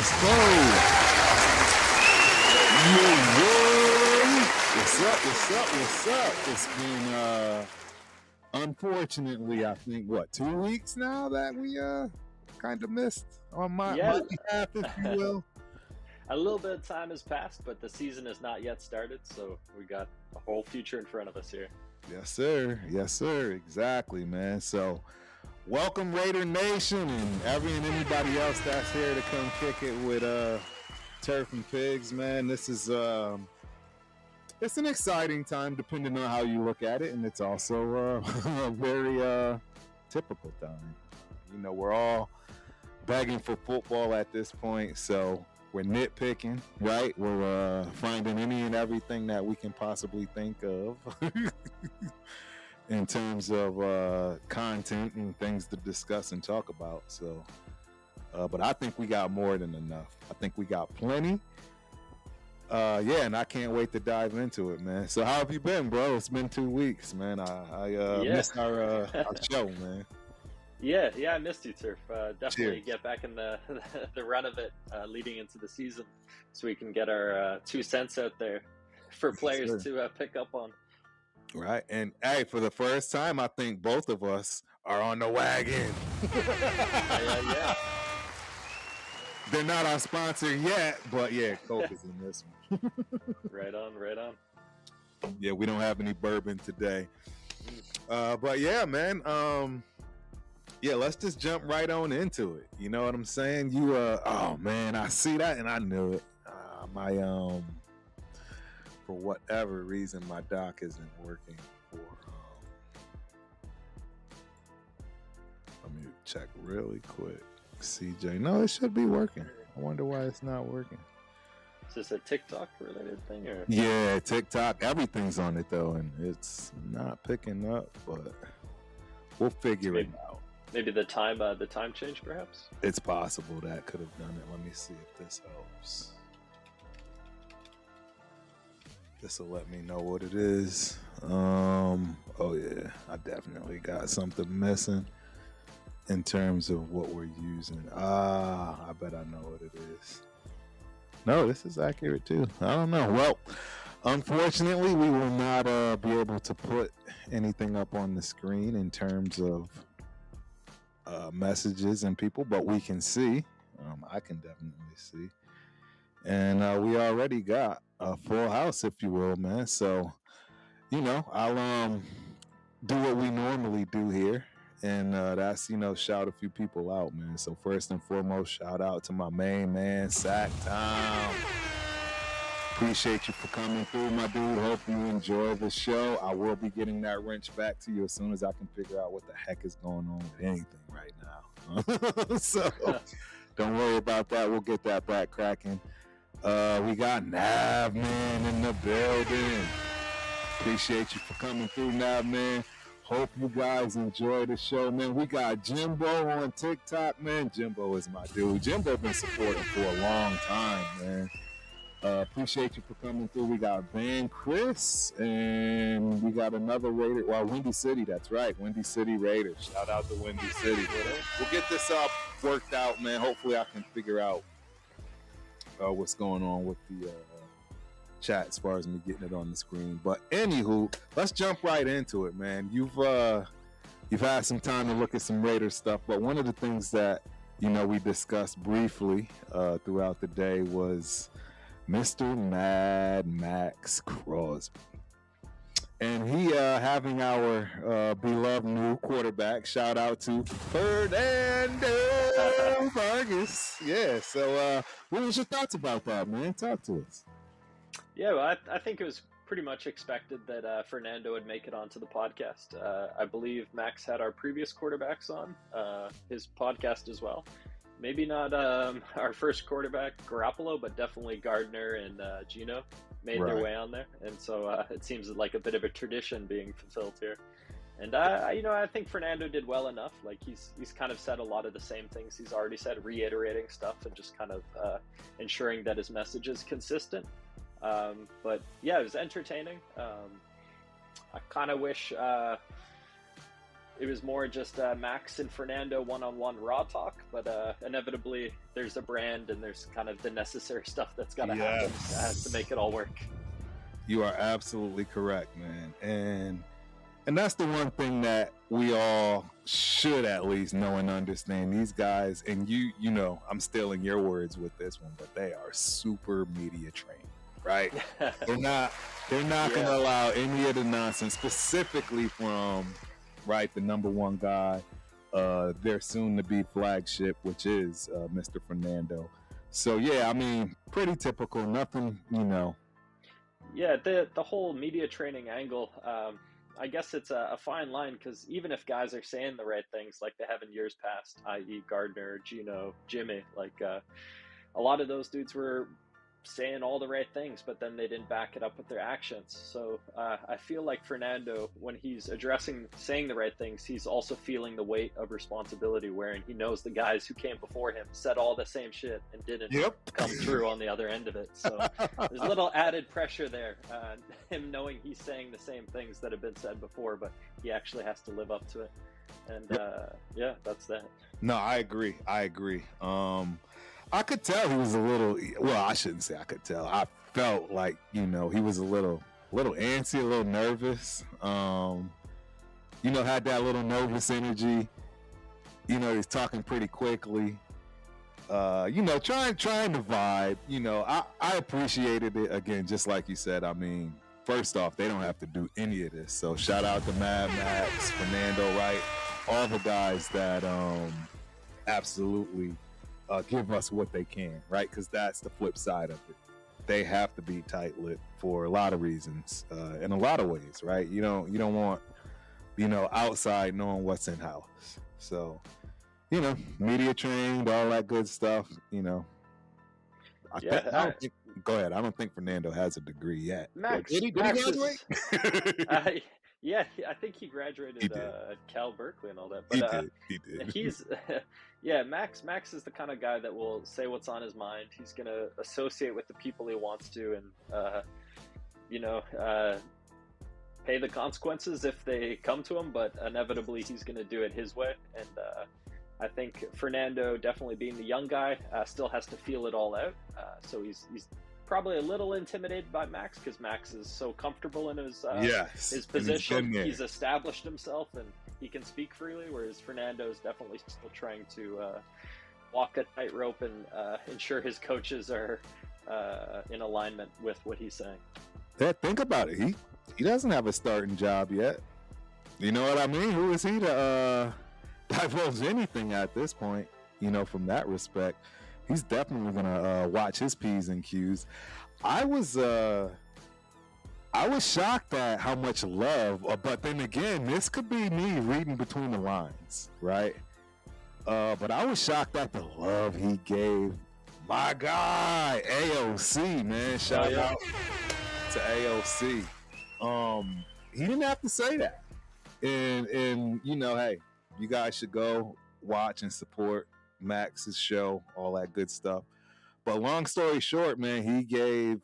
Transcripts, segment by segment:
Let's go. What's up? It's been, unfortunately, I think, 2 weeks now that we kind of missed on my behalf, if you will. A little bit of time has passed, but the season has not yet started, so we got a whole future in front of us here. Yes, sir. Exactly, man. So, welcome Raider Nation and anybody else that's here to come kick it with Turf and Pigs, man. This is it's an exciting time depending on how you look at it, and it's also a very typical time. You know, we're all begging for football at this point, so we're nitpicking, right? We're finding any and everything that we can possibly think of in terms of content and things to discuss and talk about. So, but I think we got more than enough. I think we got plenty. And I can't wait to dive into it, man. So how have you been, bro? It's been 2 weeks, man. I missed our show, man. Yeah, I missed you, Turf. Definitely get back in the run of it leading into the season so we can get our 2 cents out there for players to pick up on. Right. And, hey, for the first time, I think both of us are on the wagon. Yeah. They're not our sponsor yet, but, yeah, Coke is in this one. Right on. Yeah, we don't have any bourbon today. But, yeah, man, let's just jump right on into it. You know what I'm saying? Oh man, I see that and I knew it. For whatever reason, my dock isn't working for. Let me check really quick. CJ, no, it should be working. I wonder why it's not working. Is this a TikTok related thing or? Yeah, TikTok. Everything's on it though, and it's not picking up. But we'll figure it out. Maybe the time change, perhaps? It's possible that could have done it. Let me see if this helps. This will let me know what it is. Oh yeah, I definitely got something missing in terms of what we're using. I bet I know what it is. No, this is accurate too. I don't know. Well, unfortunately, we will not be able to put anything up on the screen in terms of messages and people, but we can see. I can definitely see, and we already got a full house, if you will, man. So, you know, I'll do what we normally do here, and that's shout a few people out, man. So first and foremost, shout out to my main man, Sack Tom. Appreciate you for coming through, my dude. Hope you enjoy the show. I will be getting that wrench back to you as soon as I can figure out what the heck is going on with anything right now. So don't worry about that. We'll get that back cracking. We got Nav Man in the building. Appreciate you for coming through, Nav Man. Hope you guys enjoy the show, man. We got Jimbo on TikTok, man. Jimbo is my dude. Jimbo been supporting for a long time, man. Appreciate you for coming through. We got Van Chris, and we got another Raider. Well, Windy City, that's right. Windy City Raiders. Shout out to Windy City. We'll get this up worked out, man. Hopefully I can figure out what's going on with the chat as far as me getting it on the screen. But anywho, let's jump right into it, man. You've had some time to look at some Raider stuff, but one of the things that we discussed briefly throughout the day was Mr. Mad Max Crosby. And he having our beloved new quarterback. Shout out to Fernando Vargas. Yeah, so what was your thoughts about that, man? Talk to us. Yeah, well, I think it was pretty much expected that Fernando would make it onto the podcast. I believe Max had our previous quarterbacks on his podcast as well. Maybe not our first quarterback, Garoppolo, but definitely Gardner and Gino made their way on there. And so it seems like a bit of a tradition being fulfilled here. And I think Fernando did well enough. Like he's kind of said a lot of the same things he's already said, reiterating stuff and just kind of ensuring that his message is consistent. But yeah, it was entertaining. I kind of wish it was more just Max and Fernando one-on-one raw talk, but inevitably there's a brand and there's kind of the necessary stuff that's got to happen to make it all work. You are absolutely correct, man. And that's the one thing that we all should at least know and understand. These guys, and you know, I'm stealing your words with this one, but they are super media trained, right? they're not going to allow any of the nonsense, specifically from, right, the number one guy, their soon-to-be flagship, which is Mr. Fernando. So, yeah, I mean, pretty typical. Nothing, you know. Yeah, the whole media training angle, I guess it's a fine line, because even if guys are saying the right things like they have in years past, i.e. Gardner, Gino, Jimmy, like a lot of those dudes were saying all the right things, but then they didn't back it up with their actions. So I feel like Fernando, when he's saying the right things, he's also feeling the weight of responsibility, wherein he knows the guys who came before him said all the same shit and didn't come through on the other end of it. So there's a little added pressure there, him knowing he's saying the same things that have been said before, but he actually has to live up to it. And yeah, that's that. No, I agree. I could tell he was a little, well, I shouldn't say I could tell. I felt like, you know, he was a little antsy, a little nervous. You know, had that little nervous energy. You know, he's talking pretty quickly. You know, trying to vibe. You know, I appreciated it, again, just like you said. I mean, first off, they don't have to do any of this. So shout out to Mad Max, Fernando, right? All the guys that absolutely give us what they can, right? Because that's the flip side of it. They have to be tight-lipped for a lot of reasons, in a lot of ways, right? You don't want, you know, outside knowing what's in house. So, you know, media trained, all that good stuff. You know, go ahead. I don't think Fernando has a degree yet. Max, did he graduate? Yeah, I think he graduated at Cal Berkeley and all that. But he did. He's yeah, Max is the kind of guy that will say what's on his mind. He's gonna associate with the people he wants to, and you know, pay the consequences if they come to him. But inevitably, he's gonna do it his way. And I think Fernando, definitely being the young guy, still has to feel it all out. So he's probably a little intimidated by Max, because Max is so comfortable in his position. He's established himself and he can speak freely, whereas Fernando is definitely still trying to walk a tightrope and ensure his coaches are in alignment with what he's saying. Yeah, think about it. He doesn't have a starting job yet. You know what I mean? Who is he to divulge anything at this point? You know, from that respect. He's definitely gonna watch his P's and Q's. I was shocked at how much love, but then again, this could be me reading between the lines, right? But I was shocked at the love he gave my guy AOC, man. Shout out to AOC. He didn't have to say that, and you know, hey, you guys should go watch and support Max's show, all that good stuff. But long story short, man, he gave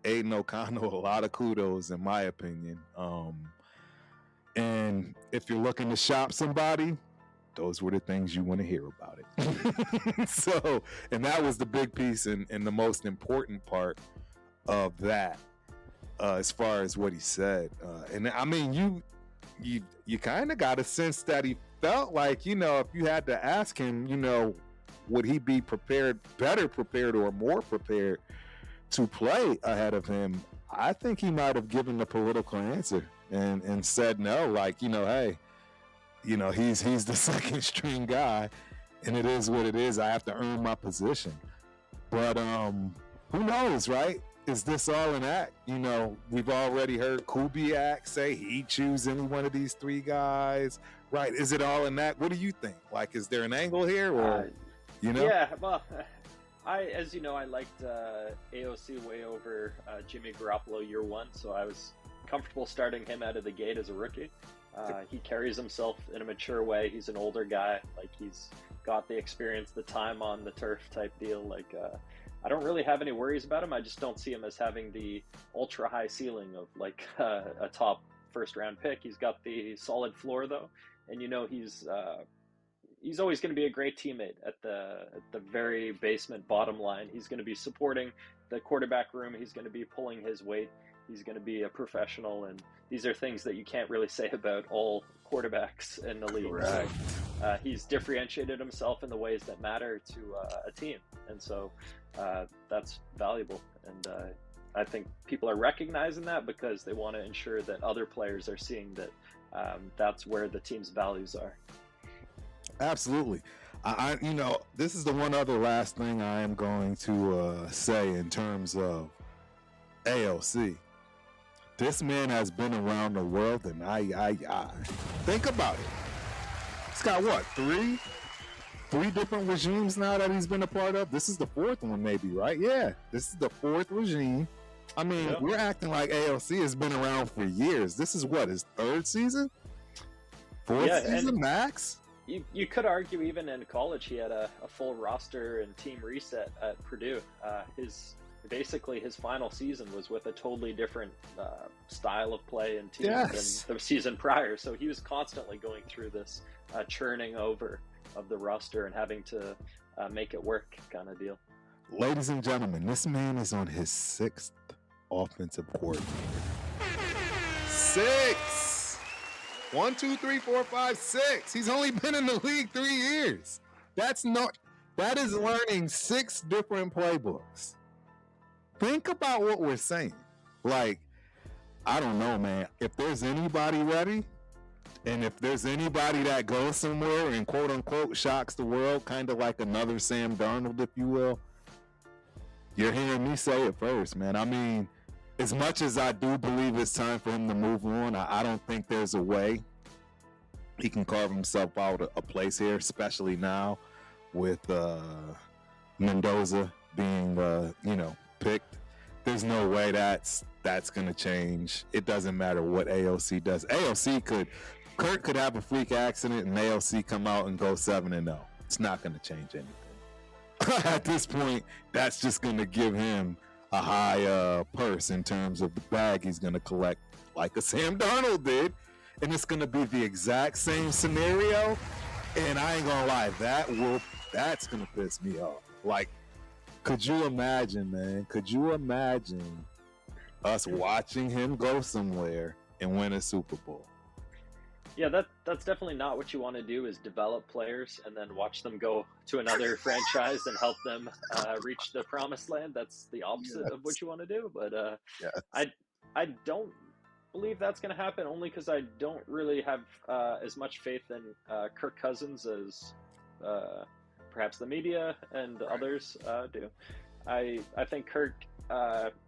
Aiden O'Connell a lot of kudos, in my opinion. And if you're looking to shop somebody, those were the things you want to hear about it. So, and that was the big piece and the most important part of that, as far as what he said. And I mean, you kind of got a sense that he felt like, you know, if you had to ask him, you know, would he be better prepared or more prepared to play ahead of him? I think he might have given the political answer and said no, like, you know, hey, you know, he's the second string guy and it is what it is. I have to earn my position. But who knows, right? Is this all an act? You know, we've already heard Kubiak say he'd choose any one of these three guys. Right. Is it all in that? What do you think? Like, is there an angle here, or, you know? Yeah, well, as you know, I liked AOC way over Jimmy Garoppolo year one, so I was comfortable starting him out of the gate as a rookie. He carries himself in a mature way. He's an older guy. Like, he's got the experience, the time on the turf type deal. Like, I don't really have any worries about him. I just don't see him as having the ultra high ceiling of like a top first round pick. He's got the solid floor though. and he's always going to be a great teammate at the very basement bottom line. He's going to be supporting the quarterback room. He's going to be pulling his weight. He's going to be a professional, and these are things that you can't really say about all quarterbacks in the league. Right. He's differentiated himself in the ways that matter to a team, and so that's valuable. And I think people are recognizing that because they want to ensure that other players are seeing that that's where the team's values are. Absolutely. This is the one other last thing I am going to say in terms of AOC. This man has been around the world, and I think about it. He's got what, three different regimes now that he's been a part of? This is the fourth one, maybe, right? Yeah, this is the fourth regime. I mean, We're acting like AOC has been around for years. This is what, his third season? Fourth season, max? You could argue even in college he had a full roster and team reset at Purdue. Basically his final season was with a totally different style of play and team than the season prior. So he was constantly going through this churning over of the roster and having to make it work kind of deal. Ladies and gentlemen, this man is on his sixth offensive coordinator. 6! 1, 2, 3, 4, 5, 6. He's only been in the league 3 years. That is learning 6 different playbooks. Think about what we're saying. Like, I don't know, man. If there's anybody ready, and if there's anybody that goes somewhere and quote unquote shocks the world, kind of like another Sam Darnold, if you will, you're hearing me say it first, man. I mean, as much as I do believe it's time for him to move on, I don't think there's a way he can carve himself out a place here, especially now with Mendoza being, picked. There's no way that's going to change. It doesn't matter what AOC does. Kurt could have a freak accident and AOC come out and go 7-0. It's not going to change anything. At this point, that's just going to give him a high purse in terms of the bag he's going to collect, like a Sam Darnold did. And it's going to be the exact same scenario. And I ain't going to lie, that's going to piss me off. Like, could you imagine, man? Could you imagine us watching him go somewhere and win a Super Bowl? Yeah, that's definitely not what you want to do, is develop players and then watch them go to another franchise and help them reach the promised land. That's the opposite of what you want to do. But I don't believe that's going to happen, only because I don't really have as much faith in Kirk Cousins as perhaps the media and others do. I think Kirk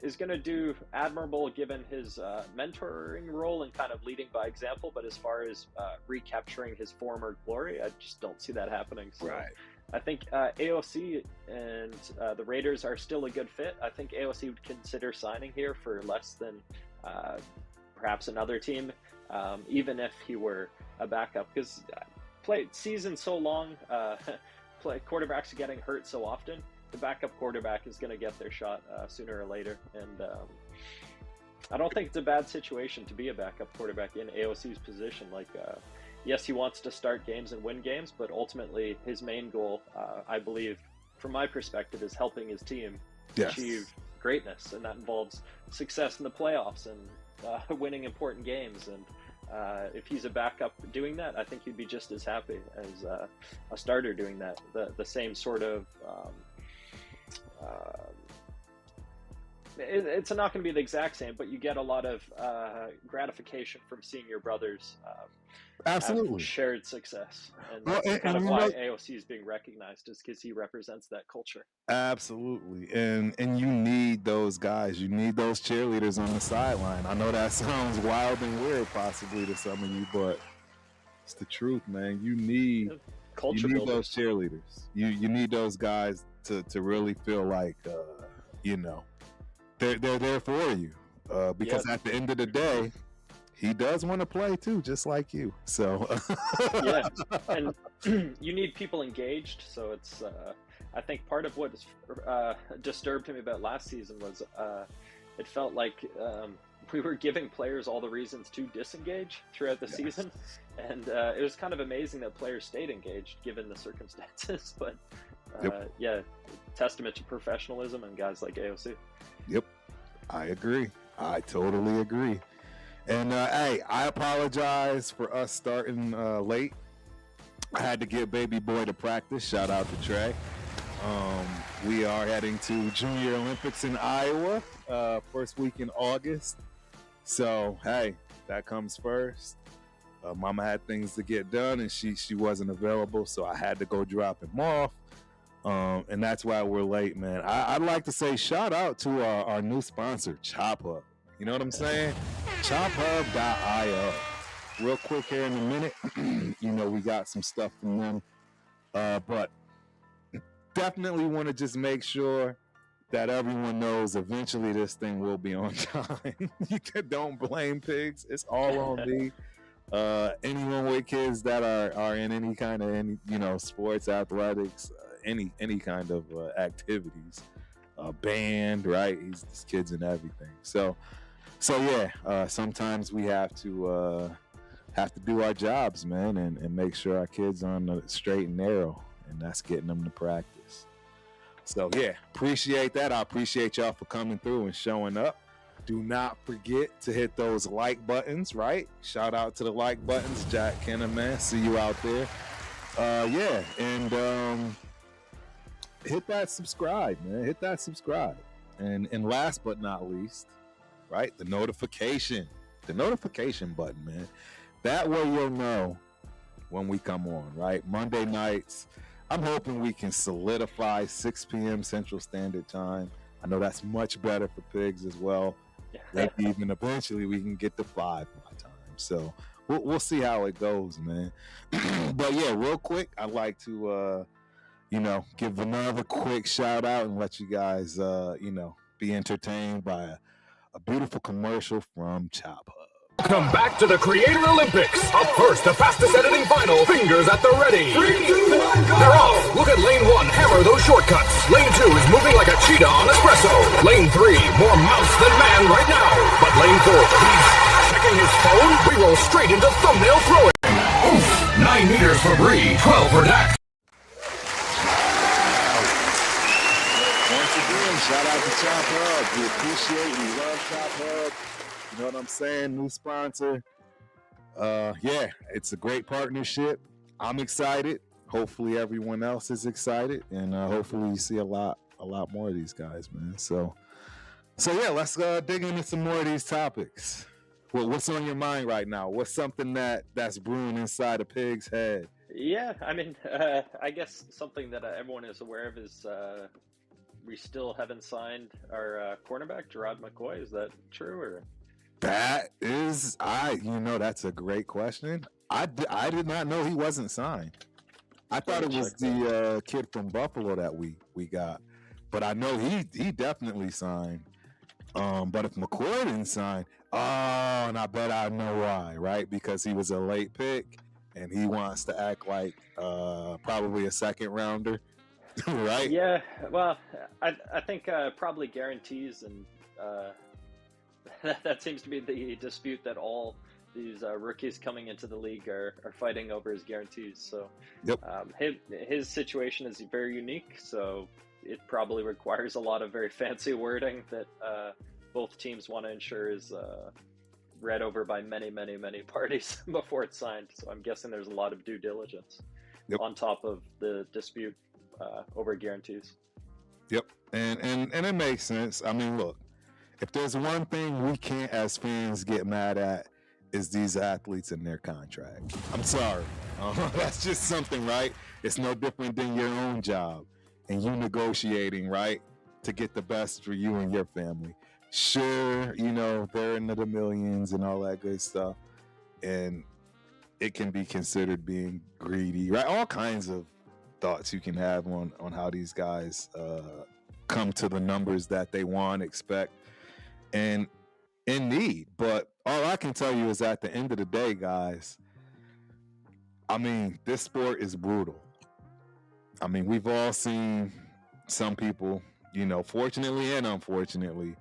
is going to do admirable given his mentoring role and kind of leading by example, but as far as recapturing his former glory, I just don't see that happening. So right. I think AOC and the Raiders are still a good fit. I think AOC would consider signing here for less than perhaps another team, even if he were a backup, because played season so long, quarterbacks are getting hurt so often. The backup quarterback is going to get their shot sooner or later, and I don't think it's a bad situation to be a backup quarterback in AOC's position. Like, yes, he wants to start games and win games, but ultimately his main goal, I believe, from my perspective, is helping his team achieve greatness, and that involves success in the playoffs and winning important games. And if he's a backup doing that, I think he'd be just as happy as a starter doing that. The same sort of it's not going to be the exact same, but you get a lot of gratification from seeing your brothers absolutely have shared success, and that's kind of why AOC is being recognized, is because he represents that culture. Absolutely, and you need those guys. You need those cheerleaders on the sideline. I know that sounds wild and weird, possibly to some of you, but it's the truth, man. You need those cheerleaders. You need those guys to really feel like they're there for you, because at the end of the day, he does want to play too, just like you. So yeah, and you need people engaged. So it's I think part of what disturbed me about last season was it felt like we were giving players all the reasons to disengage throughout the season, and it was kind of amazing that players stayed engaged given the circumstances. But yeah, testament to professionalism and guys like AOC. Yep, I agree. I totally agree. And hey, I apologize for us starting late. I had to get baby boy to practice. Shout out to Trey. We are heading to Junior Olympics in Iowa, first week in August. So, hey, that comes first. Mama had things to get done, and she wasn't available, so I had to go drop him off. And that's why we're late, man. I'd like to say shout out to our new sponsor, Chop Hub. You know what I'm saying? ChopHub.io. Real quick here in a minute. You know, we got some stuff from them. But definitely want to just make sure that everyone knows eventually this thing will be on time. Don't blame pigs. It's all on me. Anyone with kids that are in any kind of sports, athletics, any kind of activities, band, right? These kids in everything. So yeah, sometimes we have to do our jobs, man, and make sure our kids are on the straight and narrow, and that's getting them to practice. So yeah, appreciate that. I appreciate y'all for coming through and showing up. Do not forget to hit those like buttons, right? Shout out to the like buttons, Jack Kenna, man. See you out there. Yeah, and hit that subscribe, man. Hit that subscribe. And last but not least, right, the notification button, man. That way you'll know when we come on, right? Monday nights, I'm hoping we can solidify 6 p.m. Central Standard Time. I know that's much better for pigs as well. Maybe even eventually we can get to 5 my time. So we'll see how it goes, man. But yeah, real quick, I'd like to give another quick shout out and let you guys be entertained by a beautiful commercial from Chop Hub. Welcome back to the Creator Olympics. Up first, the fastest editing final. Fingers at the ready. 3, 2, 1, go! They're off. Look at lane 1. Hammer those shortcuts. Lane 2 is moving like a cheetah on espresso. Lane 3, more mouse than man right now. But lane 4, he's checking his phone. We roll straight into thumbnail throwing. Oof! 9 meters for Bree, 12 for Dak. Once again, shout out to Chop Hub. We love Chop Hub. You know what I'm saying? New sponsor. Yeah, it's a great partnership. I'm excited. Hopefully everyone else is excited, and hopefully you see a lot more of these guys, man. So yeah, let's dig into some more of these topics. What's on your mind right now? What's something that's brewing inside a pig's head? Yeah, I mean, I guess something that everyone is aware of is we still haven't signed our cornerback, Gerard McCoy. Is that true, or? That is, that's a great question. I did not know he wasn't signed. I thought it was the kid from Buffalo that we got, but I know he definitely signed. But if McCoy didn't sign, and I bet I know why, right? Because he was a late pick, and he wants to act like probably a second rounder, right? Yeah, well, I think probably guarantees, and that seems to be the dispute that all these rookies coming into the league are fighting over his guarantees. So yep. His situation is very unique, so it probably requires a lot of very fancy wording that both teams want to ensure is read over by many, many, many parties before it's signed. So I'm guessing there's a lot of due diligence on top of the dispute over guarantees. Yep, and it makes sense. I mean, look, if there's one thing we can't as fans get mad at, is these athletes and their contract. I'm sorry. That's just something, right? It's no different than your own job and you negotiating, right, to get the best for you and your family. Sure, they're into the millions and all that good stuff, and it can be considered being greedy, right? All kinds of thoughts you can have on how these guys come to the numbers that they want, expect, and in need. But all I can tell you is at the end of the day, guys, I mean, this sport is brutal. I mean, we've all seen some people, fortunately and unfortunately,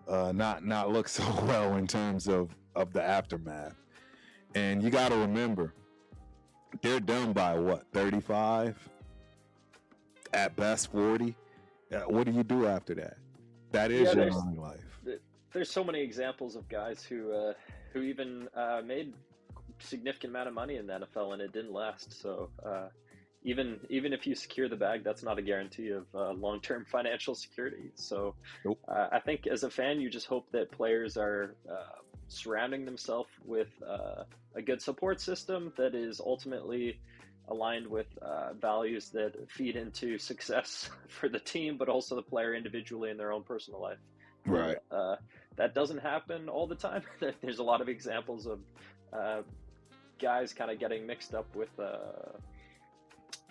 not look so well in terms of the aftermath. And you got to remember, they're done by what, 35, at best 40. What do you do after that? That is your young life. There's so many examples of guys who even made significant amount of money in the NFL and it didn't last. So even if you secure the bag, that's not a guarantee of long-term financial security. So Nope. I think as a fan, you just hope that players are surrounding themselves with a good support system that is ultimately aligned with values that feed into success for the team, but also the player individually in their own personal life. Right. That doesn't happen all the time. There's a lot of examples of guys kind of getting mixed up with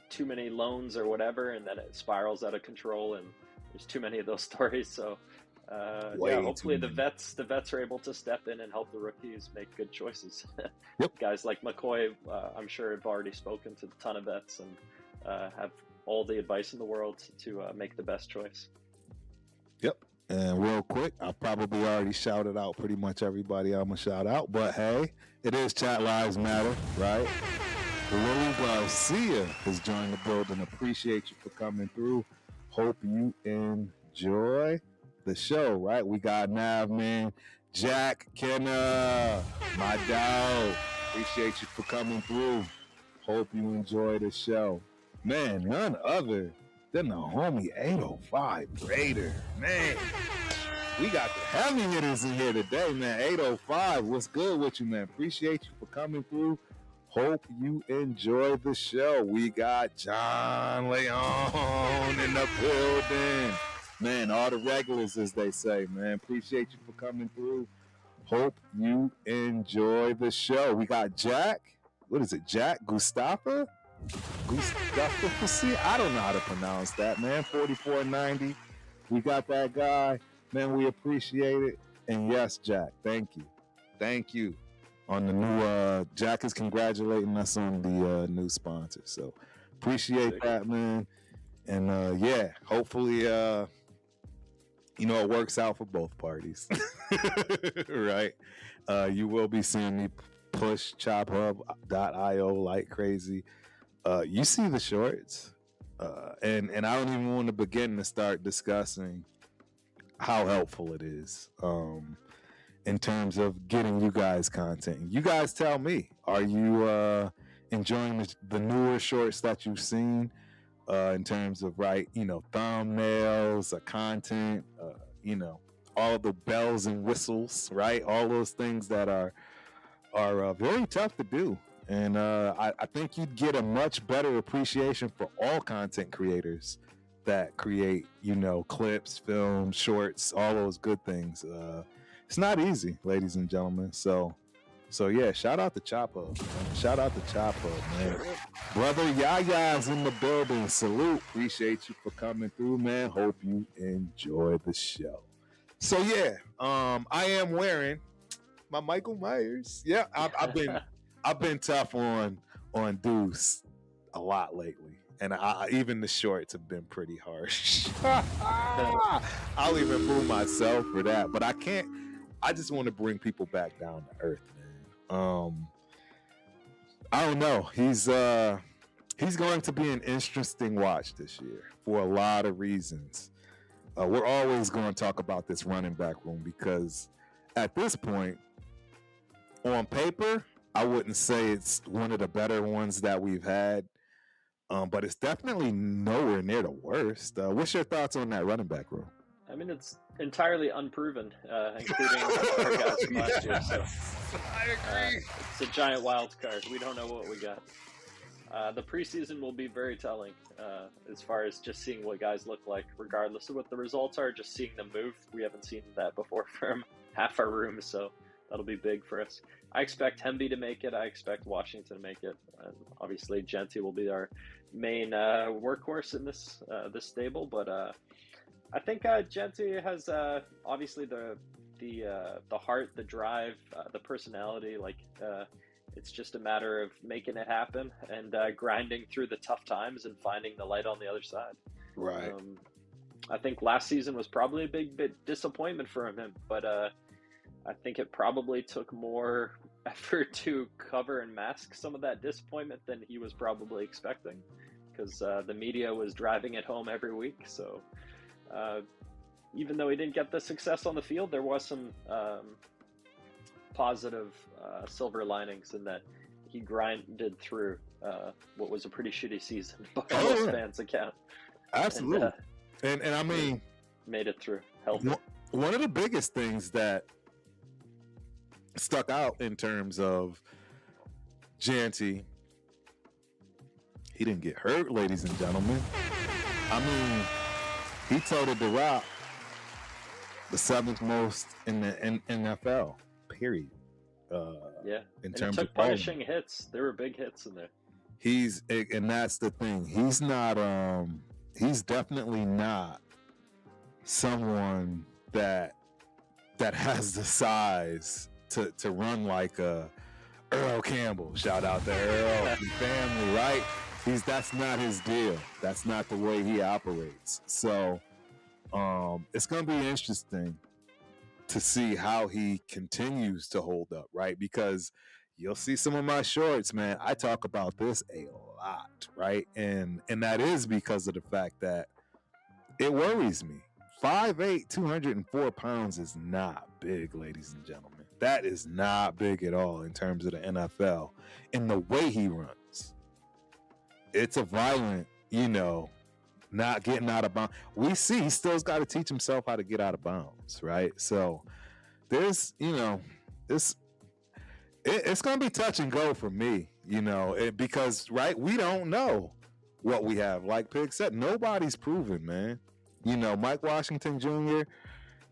too many loans or whatever, and then it spirals out of control, and there's too many of those stories. So hopefully the vets are able to step in and help the rookies make good choices. Yep. Guys like McCoy, I'm sure have already spoken to a ton of vets and have all the advice in the world to make the best choice. Yep. And real quick, I probably already shouted out pretty much everybody I'm going to shout out. But hey, it is Chat Lives Matter, right? Willie Garcia has joined the building. Appreciate you for coming through. Hope you enjoy the show, right? We got Nav Man, Jack Kenna, my dog. Appreciate you for coming through. Hope you enjoy the show. Man, none other than the homie 805 Raider. Man, we got the heavy hitters in here today, man. 805, what's good with you, man? Appreciate you for coming through. Hope you enjoy the show. We got John Leon in the building. Man, all the regulars, as they say, man. Appreciate you for coming through. Hope you enjoy the show. We got Jack. What is it, Jack Gustafa? See, I don't know how to pronounce that, man. 4490. We got that guy. Man, we appreciate it. And yes, Jack, thank you. Thank you. On the new, Jack is congratulating us on the new sponsor. So appreciate that, man. And hopefully, it works out for both parties. Right? You will be seeing me push chophub.io like crazy. You see the shorts, and I don't even want to begin to start discussing how helpful it is in terms of getting you guys content. You guys tell me, are you enjoying the newer shorts that you've seen in terms of, thumbnails, content, all the bells and whistles, right? All those things that are very tough to do. And I think you'd get a much better appreciation for all content creators that create, clips, films, shorts, all those good things. It's not easy, ladies and gentlemen. So yeah, shout out to Chop Hub, man. Shout out to Chop Hub, man. Brother Yaya's in the building. Salute. Appreciate you for coming through, man. Hope you enjoy the show. So yeah, I am wearing my Michael Myers. Yeah, I've been tough on Deuce a lot lately, and even the shorts have been pretty harsh. I'll even boo myself for that, but I can't. I just want to bring people back down to earth, man. I don't know. He's going to be an interesting watch this year for a lot of reasons. We're always going to talk about this running back room because at this point, on paper, I wouldn't say it's one of the better ones that we've had, but it's definitely nowhere near the worst. What's your thoughts on that running back room? I mean, it's entirely unproven, including our guys from last year. So I agree. It's a giant wild card. We don't know what we got. The preseason will be very telling as far as just seeing what guys look like, regardless of what the results are. Just seeing them move. We haven't seen that before from half our room, so that'll be big for us. I expect Hemby to make it. I expect Washington to make it. And obviously, Genty will be our main workhorse in this stable. But I think Genty has obviously the heart, the drive, the personality. It's just a matter of making it happen and grinding through the tough times and finding the light on the other side. Right. I think last season was probably a big bit disappointment for him, but I think it probably took more effort to cover and mask some of that disappointment than he was probably expecting, because the media was driving it home every week. So even though he didn't get the success on the field, there was some positive silver linings in that he grinded through what was a pretty shitty season by most fans' account. Absolutely. And I mean, made it through healthy. One of the biggest things that stuck out in terms of Janty, he didn't get hurt, ladies and gentlemen. I mean, he toted the rock, the 7th most in the NFL, period. In terms of punishing hits, there were big hits in there. And that's the thing. He's not. He's definitely not someone that has the size to run like Earl Campbell. Shout out to Earl and family, right? That's not his deal. That's not the way he operates. So it's gonna be interesting to see how he continues to hold up, right? Because you'll see some of my shorts, man. I talk about this a lot, right? And that is because of the fact that it worries me. 5'8", 204 pounds is not big, ladies and gentlemen. That is not big at all in terms of the NFL. And the way he runs, it's a violent, not getting out of bounds. We see he still's got to teach himself how to get out of bounds, right? So there's, it's going to be touch and go for me, because, right, we don't know what we have. Like Pig said, nobody's proven, man. Mike Washington Jr.,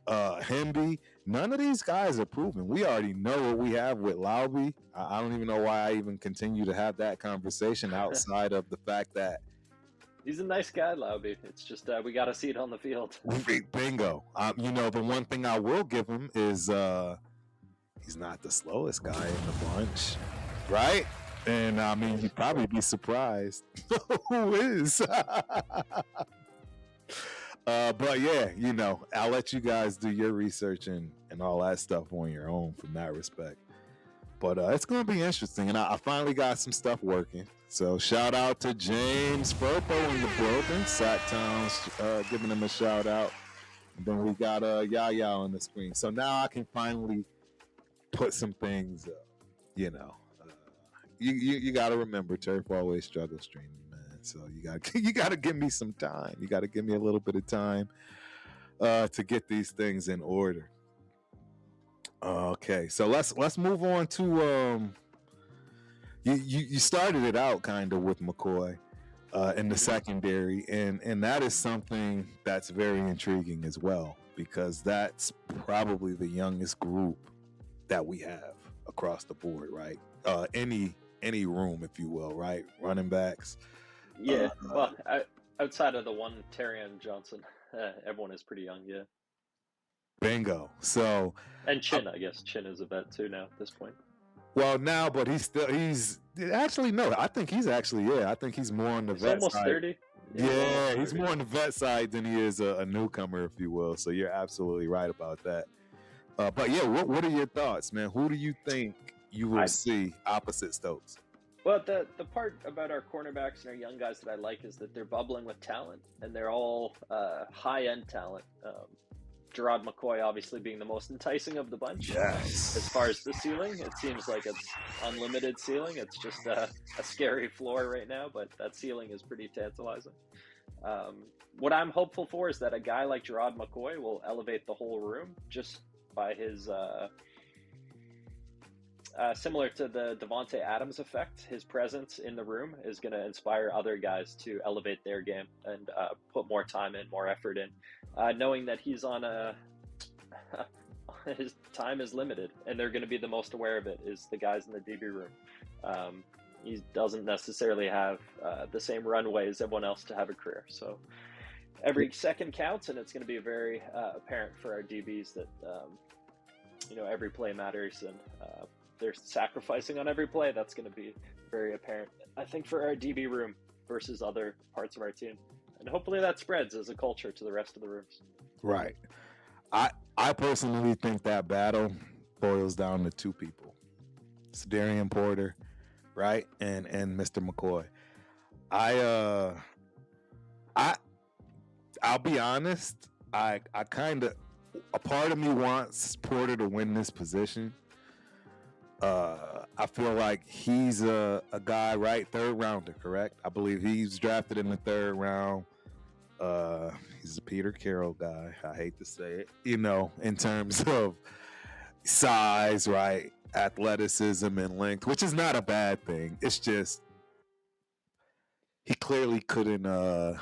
Hemby, none of these guys are proven. We already know what we have with Laube. I don't even know why I even continue to have that conversation outside of the fact that he's a nice guy, Laube. It's just we got to see it on the field. Bingo. The one thing I will give him is he's not the slowest guy in the bunch, right? And I mean, you'd probably be surprised who is. But yeah, I'll let you guys do your research and all that stuff on your own from that respect. But it's going to be interesting. And I finally got some stuff working. So shout out to James Furpo in the building. Sacktown's giving him a shout out. And then we got Yaya on the screen. So now I can finally put some things up. You got to remember, Turf always struggles streaming. So you gotta give me some time. You gotta give me a little bit of time to get these things in order. Okay, so let's move on to you started it out kind of with McCoy in the secondary, and that is something that's very intriguing as well, because that's probably the youngest group that we have across the board, right? Any room, if you will, right? Running backs. Yeah, well, outside of the one Terrion Johnson, everyone is pretty young, yeah. Bingo. So and Chin, I guess Chin is a vet too now at this point. Well, now, but he's actually no. I think he's more on the vet almost side. 30. Yeah, he's more on the vet side than he is a newcomer, if you will. So you're absolutely right about that. But yeah, what are your thoughts, man? Who do you think you will see opposite Stokes? Well, the part about our cornerbacks and our young guys that I like is that they're bubbling with talent, and they're all high-end talent. Gerard McCoy obviously being the most enticing of the bunch. Yes. As far as the ceiling, it seems like it's unlimited ceiling. It's just a scary floor right now, but that ceiling is pretty tantalizing. What I'm hopeful for is that a guy like Gerard McCoy will elevate the whole room just by his... similar to the Devontae Adams effect, his presence in the room is going to inspire other guys to elevate their game and put more time in, more effort in, knowing that he's on his time is limited, and they're going to be the most aware of it is the guys in the DB room. He doesn't necessarily have the same runway as everyone else to have a career, so every second counts, and it's going to be very apparent for our DBs that every play matters, and they're sacrificing on every play. That's going to be very apparent, I think, for our DB room versus other parts of our team. And hopefully that spreads as a culture to the rest of the rooms. Right. I personally think that battle boils down to two people. It's Darian Porter, right? And Mr. McCoy. I'll be honest, I kind of, a part of me wants Porter to win this position. I feel like he's a guy, right? Third rounder, correct? I believe he's drafted in the third round. He's a Peter Carroll guy. I hate to say it, in terms of size, right? Athleticism and length, which is not a bad thing. It's just he clearly couldn't do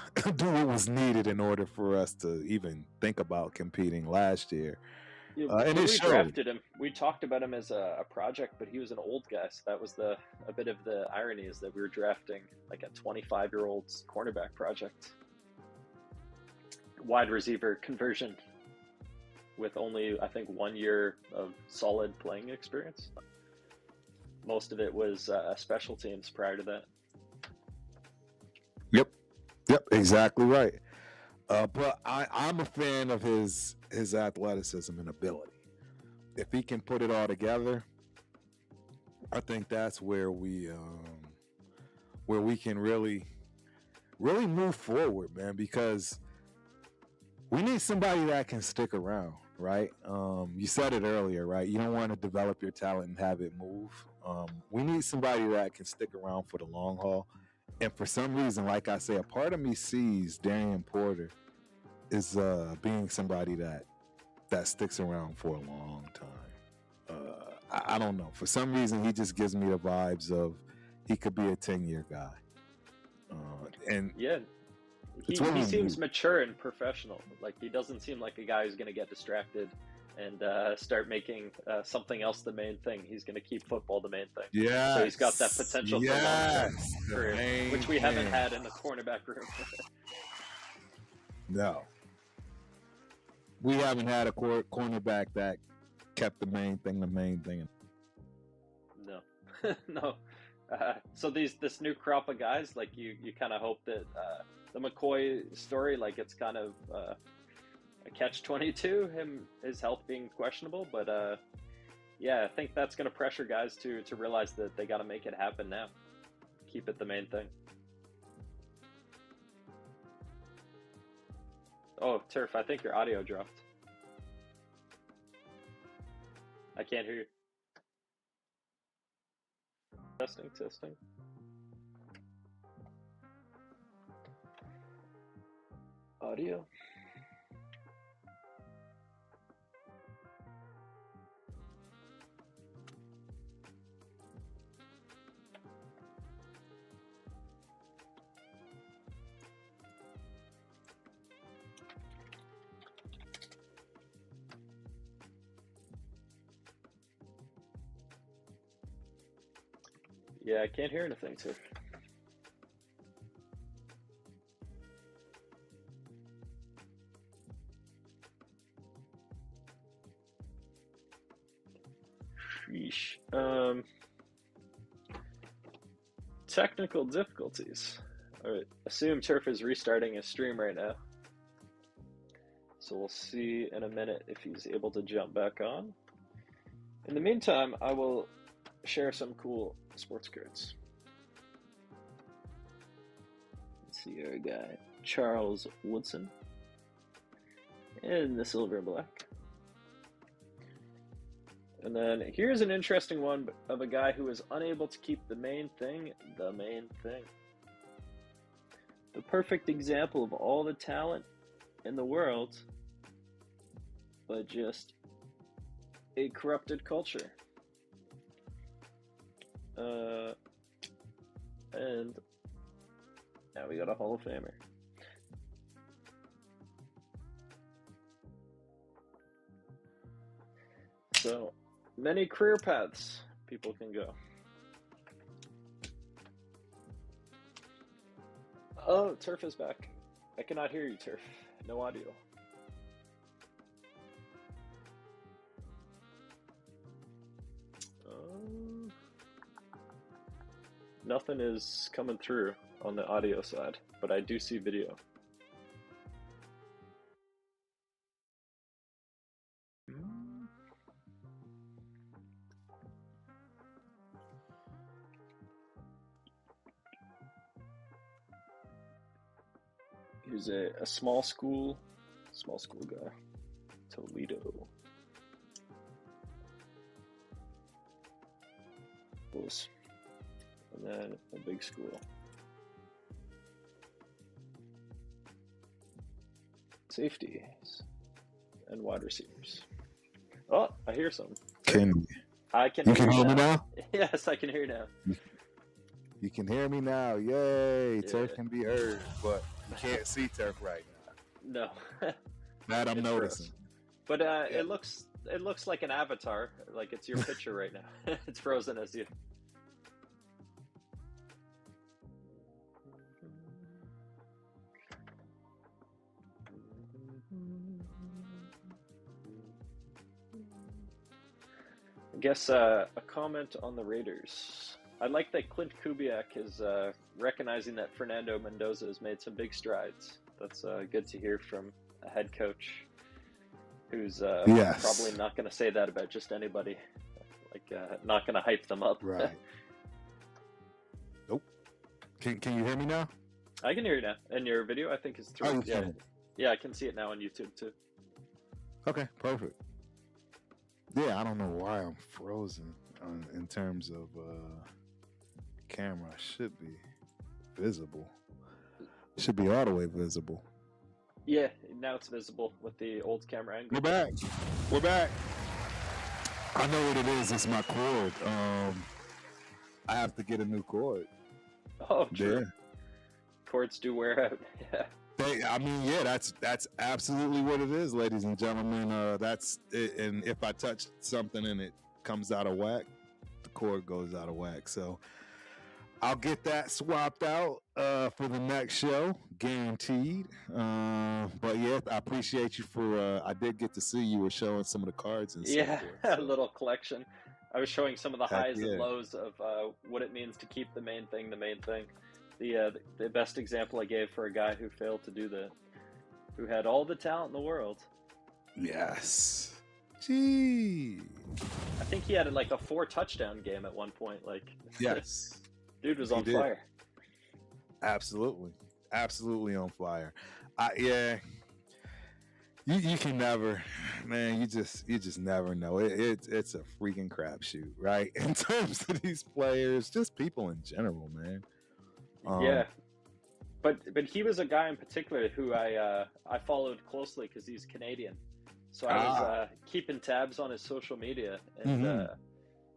what was needed in order for us to even think about competing last year. Yeah, And when it we showed. drafted him, we talked about him as a project, but he was an old guy, so that was a bit of the irony, is that we were drafting like a 25-year-old's cornerback project. Wide receiver conversion with only, I think, 1 year of solid playing experience. Most of it was special teams prior to that. Yep, exactly right. But I'm a fan of his athleticism and ability. If he can put it all together, I think that's where we can really move forward, man. Because we need somebody that can stick around, right? You said it earlier, right? You don't want to develop your talent and have it move. We need somebody that can stick around for the long haul. And for some reason, like I say, a part of me sees Darian Porter is being somebody that sticks around for a long time. I don't know. For some reason, he just gives me the vibes of he could be a 10-year guy. And yeah, he seems mature and professional. Like, he doesn't seem like a guy who's going to get distracted and start making something else the main thing. He's going to keep football the main thing. Yeah, so he's got that potential for long-term career, which we haven't had in the cornerback room. No. We haven't had a cornerback that kept the main thing. No. No. So this new crop of guys, like, you kind of hope that the McCoy story, like, it's kind of a catch-22, his health being questionable, but I think that's going to pressure guys to realize that they got to make it happen now. Keep it the main thing. Oh, Turf, I think your audio dropped. I can't hear you. Testing. Audio. Yeah, I can't hear anything, Turf. Sheesh. Technical difficulties. Alright, assume Turf is restarting his stream right now. So we'll see in a minute if he's able to jump back on. In the meantime, I will share some cool sports cards. Let's see our guy, Charles Woodson, in the silver and black. And then here's an interesting one of a guy who is unable to keep the main thing the main thing. The perfect example of all the talent in the world, but just a corrupted culture. And now we got a Hall of Famer. So many career paths people can go. Oh, Turf is back. I cannot hear you, Turf. No audio. Nothing is coming through on the audio side, but I do see video. He's a small school guy. Toledo. Bulls. And then a big school. Safeties and wide receivers. Oh, I hear something. I can you hear me now? Yes, I can hear you now. You can hear me now. Yay. Yeah. Turf can be heard, but you can't see Turf right now. No. That I'm noticing. But it looks like an avatar, like it's your picture right now. It's frozen as you. I guess a comment on the Raiders. I like that Clint Kubiak is recognizing that Fernando Mendoza has made some big strides. That's good to hear from a head coach who's probably not going to say that about just anybody. Like, not going to hype them up. Right. Nope. Can you hear me now? I can hear you now. And your video, I think, is through. Oh, yeah, I can see it now on YouTube, too. Okay, perfect. Yeah, I don't know why I'm frozen in terms of camera. Should be visible. Should be all the way visible. Yeah, now it's visible with the old camera angle. We're back. I know what it is. It's my cord. I have to get a new cord. Oh, true. Yeah. Cords do wear out. Yeah. That's absolutely what it is, ladies and gentlemen. That's it. And if I touch something and it comes out of whack, the cord goes out of whack. So I'll get that swapped out for the next show, guaranteed. But yeah, I appreciate you for. I did get to see you were showing some of the cards and yeah, so forth, a little collection. I was showing some of the highs yeah. and lows of what it means to keep the main thing. The best example I gave for a guy who failed to do that, who had all the talent in the world. Yes. Gee. I think he had like a 4 touchdown game at one point. Like, yes. Dude was on fire. Absolutely on fire. Yeah. You can never, man. You just never know. It's a freaking crapshoot, right? In terms of these players, just people in general, man. Yeah, but he was a guy in particular who I followed closely because he's Canadian. So I was keeping tabs on his social media, and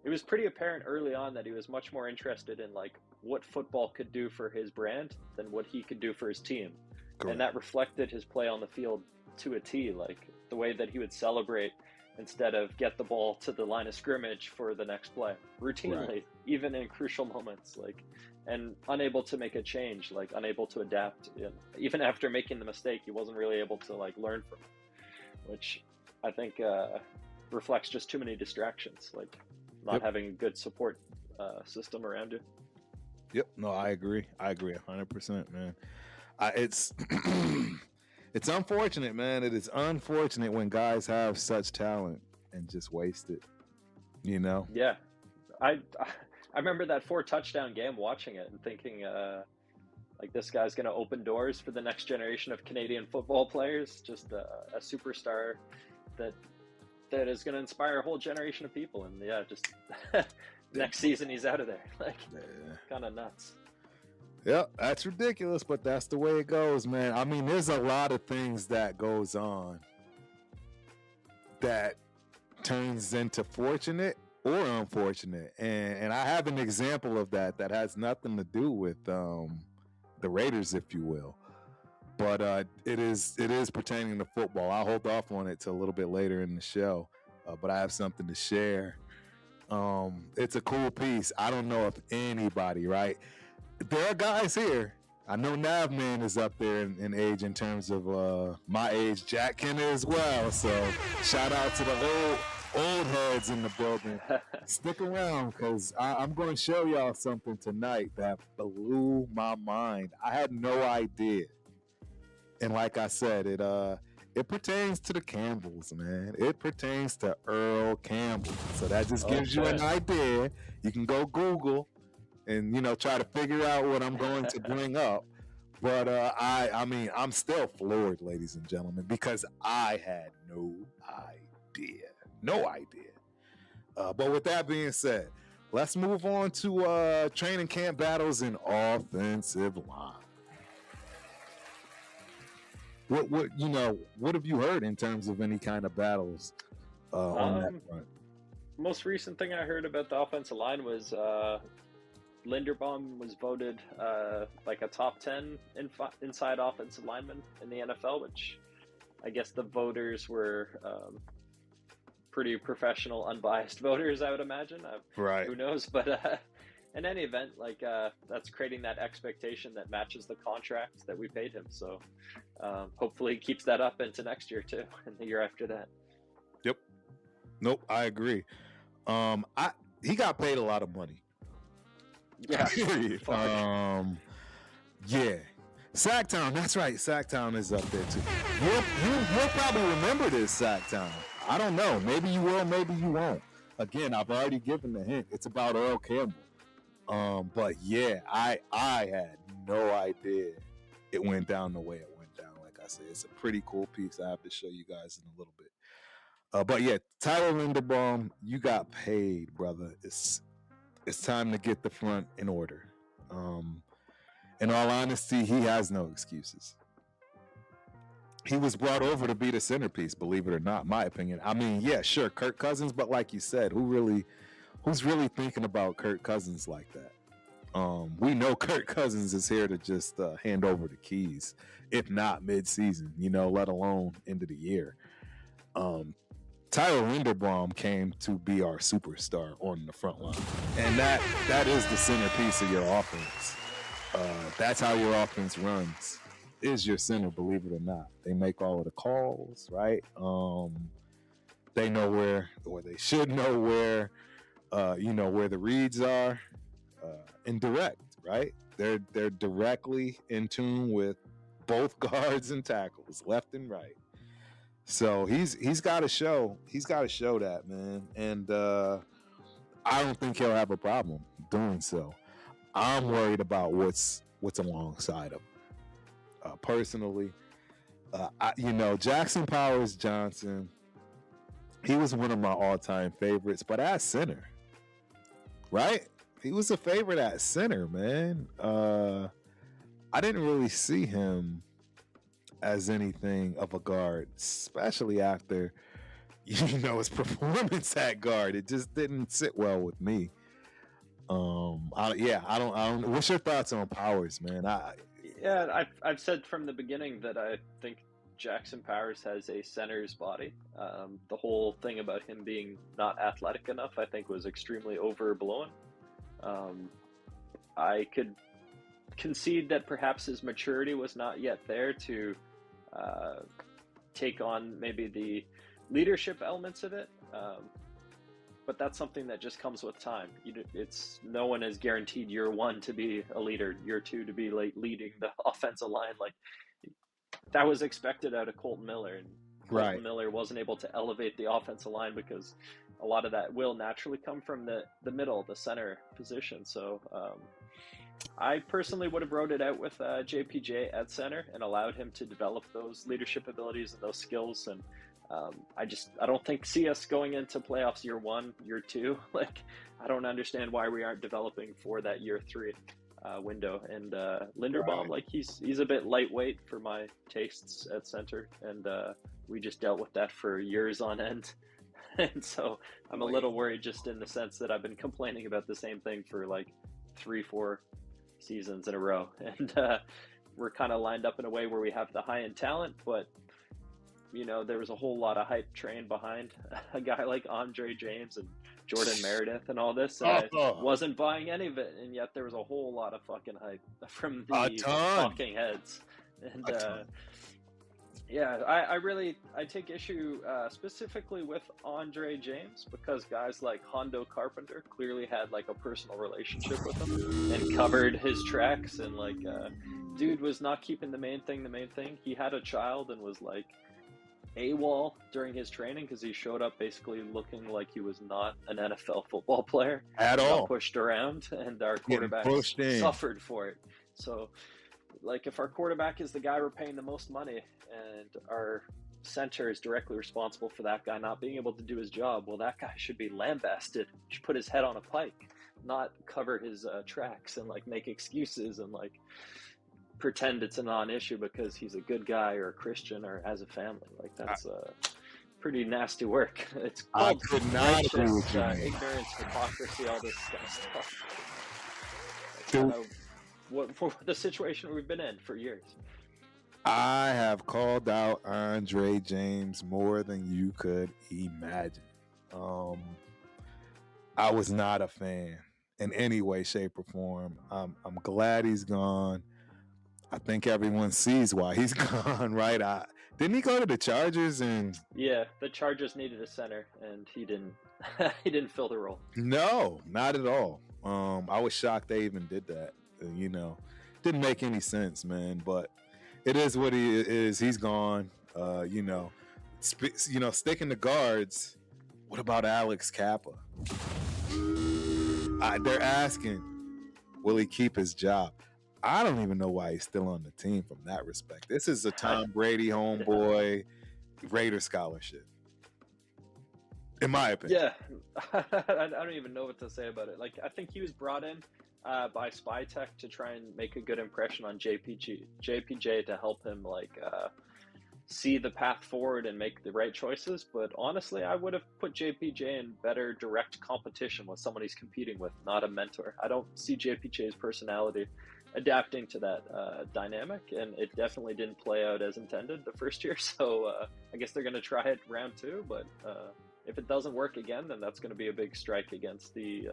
it was pretty apparent early on that he was much more interested in like what football could do for his brand than what he could do for his team. Correct. And that reflected his play on the field to a T, like the way that he would celebrate instead of get the ball to the line of scrimmage for the next play routinely, right. Even in crucial moments, like, and unable to make a change, like unable to adapt. Even after making the mistake, he wasn't really able to like learn from it, which I think reflects just too many distractions, like not having a good support system around you. Yep. No, I agree 100%, man. It's it's unfortunate, man. It is unfortunate when guys have such talent and just waste it, you know? Yeah. I remember that 4 touchdown game, watching it and thinking, like, this guy's going to open doors for the next generation of Canadian football players. Just a superstar that is going to inspire a whole generation of people. And yeah, just next season he's out of there. Like, kind of nuts. Yeah, that's ridiculous, but that's the way it goes, man. I mean, there's a lot of things that goes on that turns into fortunate or unfortunate. And I have an example of that has nothing to do with the Raiders, if you will. But it is pertaining to football. I'll hold off on it till a little bit later in the show, but I have something to share. It's a cool piece. I don't know if anybody, right? There are guys here. I know Navman is up there in age in terms of my age. Jack Kenner as well. So shout out to the old heads in the building. Stick around because I'm going to show y'all something tonight that blew my mind. I had no idea. And like I said, it pertains to the Campbells, man. It pertains to Earl Campbell. So that just gives you an idea. You can go Google and, try to figure out what I'm going to bring up. But I mean, I'm still floored, ladies and gentlemen, because I had no idea. But with that being said, let's move on to training camp battles in offensive line. What have you heard in terms of any kind of battles on that front? Most recent thing I heard about the offensive line was Linderbaum was voted like a top 10 inside offensive lineman in the NFL, which I guess the voters were pretty professional, unbiased voters, I would imagine. Right. Who knows? But in any event, like that's creating that expectation that matches the contract that we paid him. So hopefully he keeps that up into next year too, and the year after that. Yep. Nope, I agree. He got paid a lot of money. Yeah. Yeah. Sacktown, that's right. Sacktown is up there too. You'll probably remember this Sacktown. I don't know. Maybe you will, maybe you won't. Again, I've already given the hint. It's about Earl Campbell. But yeah, I had no idea it went down the way it went down. Like I said, it's a pretty cool piece. I have to show you guys in a little bit. But yeah, Tyler Linderbaum, you got paid, brother. It's time to get the front in order. In all honesty, he has no excuses. He was brought over to be the centerpiece, believe it or not, my opinion. I mean, yeah, sure, Kirk Cousins, but like you said, who's really thinking about Kirk Cousins like that? We know Kirk Cousins is here to just hand over the keys, if not mid-season, let alone end of the year. Tyler Linderbaum came to be our superstar on the front line. And that is the centerpiece of your offense. That's how your offense runs, is your center, believe it or not. They make all of the calls, right? They know where, or they should know where, where the reads are, and direct, right? They're directly in tune with both guards and tackles, left and right. So he's got to show that, man, and I don't think he'll have a problem doing so. I'm worried about what's alongside him. Personally, Jackson Powers Johnson, he was one of my all-time favorites, but at center, right? He was a favorite at center, man. I didn't really see him as anything of a guard, especially after, his performance at guard. It just didn't sit well with me. I don't. What's your thoughts on Powers, man? I've said from the beginning that I think Jackson Powers has a center's body. The whole thing about him being not athletic enough, I think, was extremely overblown. I could concede that perhaps his maturity was not yet there to take on maybe the leadership elements of it. But that's something that just comes with time. No one is guaranteed year one to be a leader, year two to be like leading the offensive line. Like that was expected out of Colton Miller, and Colton Miller wasn't able to elevate the offensive line because a lot of that will naturally come from the middle, the center position. So I personally would have wrote it out with JPJ at center and allowed him to develop those leadership abilities and those skills. And I don't see us going into playoffs year one, year two. Like, I don't understand why we aren't developing for that year three window. And Linderbaum, like he's a bit lightweight for my tastes at center, and we just dealt with that for years on end. And so I'm a little worried, just in the sense that I've been complaining about the same thing for like 3-4 seasons in a row, and we're kind of lined up in a way where we have the high end talent, but there was a whole lot of hype train behind a guy like Andre James and Jordan Meredith and all this. And I wasn't buying any of it, and yet there was a whole lot of fucking hype from the talking heads. And I take issue specifically with Andre James, because guys like Hondo Carpenter clearly had like a personal relationship with him and covered his tracks, and like dude was not keeping the main thing. He had a child and was like AWOL during his training because he showed up basically looking like he was not an NFL football player at all. Pushed around, and our quarterback suffered for it. So like if our quarterback is the guy we're paying the most money and our center is directly responsible for that guy not being able to do his job, well, that guy should be lambasted, should put his head on a pike, not cover his tracks and like make excuses and like pretend it's a non-issue because he's a good guy or a Christian or has a family. Like that's pretty nasty work. It's called righteous ignorance, hypocrisy, all this kind of stuff. What for the situation we've been in for years. I have called out Andre James more than you could imagine. I was not a fan in any way, shape, or form. I'm glad he's gone. I think everyone sees why he's gone, right? Didn't he go to the Chargers? And yeah, the Chargers needed a center, and he didn't. He didn't fill the role. No, not at all. I was shocked they even did that. Didn't make any sense, man. But it is what he is. He's gone. Sticking to guards. What about Alex Kappa? They're asking, will he keep his job? I don't even know why he's still on the team from that respect. This is a Tom Brady homeboy, Raider scholarship, in my opinion. Yeah, I don't even know what to say about it. Like, I think he was brought in by SpyTech to try and make a good impression on JPJ to help him see the path forward and make the right choices. But honestly, I would have put JPJ in better direct competition with someone he's competing with, not a mentor. I don't see JPJ's personality adapting to that dynamic, and it definitely didn't play out as intended the first year. So I guess they're going to try it round two, but if it doesn't work again, then that's going to be a big strike against the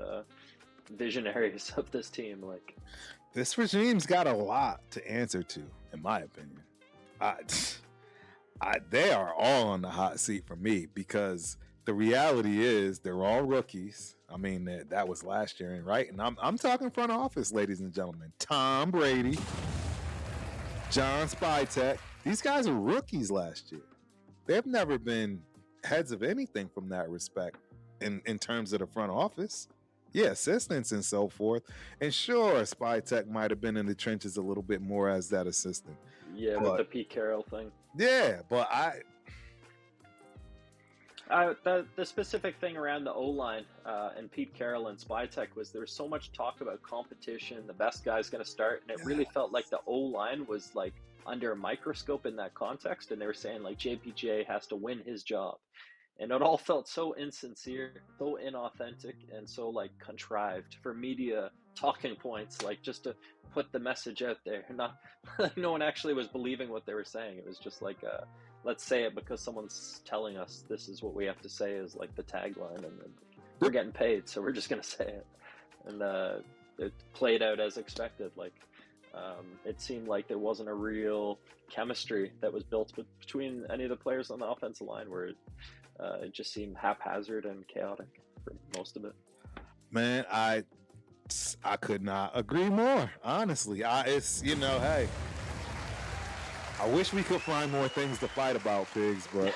visionaries of this team. Like, this regime's got a lot to answer to, in my opinion. They are all on the hot seat for me, because the reality is they're all rookies. I mean, that was last year, right? And I'm talking front office, ladies and gentlemen. Tom Brady, John Spytek. These guys are rookies last year. They've never been heads of anything from that respect in terms of the front office. Yeah, assistants and so forth. And sure, Spytek might have been in the trenches a little bit more as that assistant. Yeah, with the Pete Carroll thing. Yeah, but the specific thing around the O-line and Pete Carroll and SpyTech was there was so much talk about competition, the best guy's going to start, and it really felt like the O-line was like under a microscope in that context, and they were saying like JPJ has to win his job. And it all felt so insincere, so inauthentic, and so like contrived for media talking points, like just to put the message out there. Not, no one actually was believing what they were saying. It was just like, let's say it because someone's telling us this is what we have to say is like the tagline, and then we're getting paid, so we're just gonna say it. And it played out as expected. Like it seemed like there wasn't a real chemistry that was built between any of the players on the offensive line, where it just seemed haphazard and chaotic for most of it. Man, I could not agree more. Honestly, hey, I wish we could find more things to fight about, Pigs, but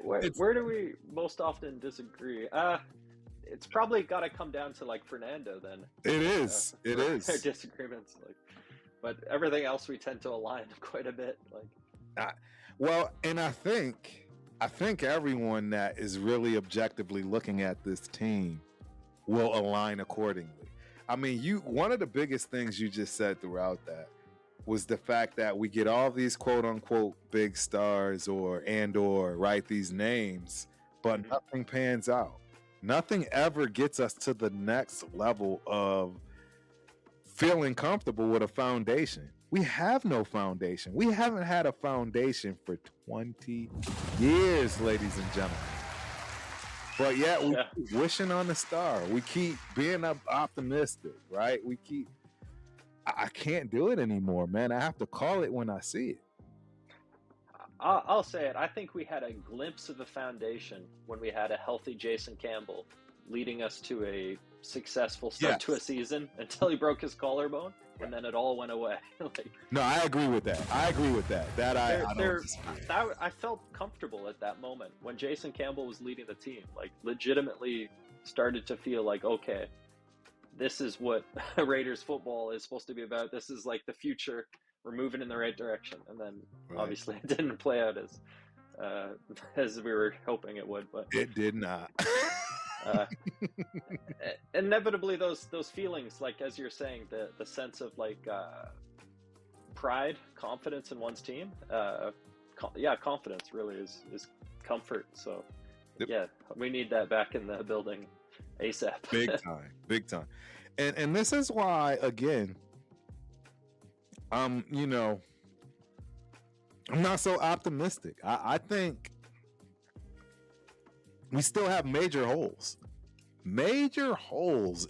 where do we most often disagree? It's probably got to come down to like Fernando then. It is. Their disagreements, but everything else we tend to align quite a bit. Well, and I think everyone that is really objectively looking at this team will align accordingly. I mean, one of the biggest things you just said throughout that was the fact that we get all these quote unquote big stars or right, these names, but nothing pans out. Nothing ever gets us to the next level of feeling comfortable with a foundation. We have no foundation. We haven't had a foundation for 20 years, ladies and gentlemen. But yet we keep wishing on the star. We keep being optimistic, right? I can't do it anymore, man. I have to call it when I see it. I'll say it. I think we had a glimpse of the foundation when we had a healthy Jason Campbell leading us to a successful start to a season until he broke his collarbone, and then it all went away. No, I agree with that. I felt comfortable at that moment when Jason Campbell was leading the team. Like, legitimately started to feel like, okay, this is what Raiders football is supposed to be about. This is like the future. We're moving in the right direction. And then obviously it didn't play out as we were hoping it would. But it did not. Inevitably, those feelings, like as you're saying, the sense of like pride, confidence in one's team. Confidence really is comfort. So yeah, we need that back in the building ASAP. Big time. And this is why, again, I'm not so optimistic. I think we still have major holes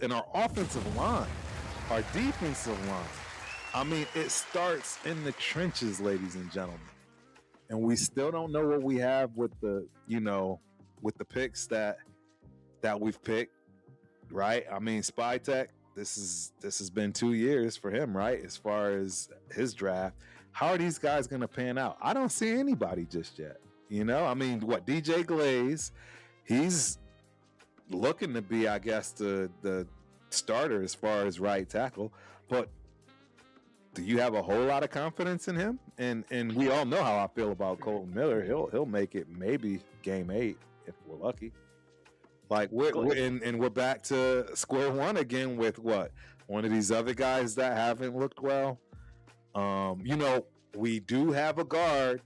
in our offensive line, our defensive line. I mean, it starts in the trenches, ladies and gentlemen. And we still don't know what we have with the picks that we've picked, right? I mean, Spytek, this has been 2 years for him, right? As far as his draft. How are these guys going to pan out? I don't see anybody just yet. I mean, DJ Glaze, he's looking to be, I guess, the starter as far as right tackle. But do you have a whole lot of confidence in him? And we all know how I feel about Colton Miller. He'll make it maybe game 8 if we're lucky. Like we're back to square one again with one of these other guys that haven't looked well. We do have a guard,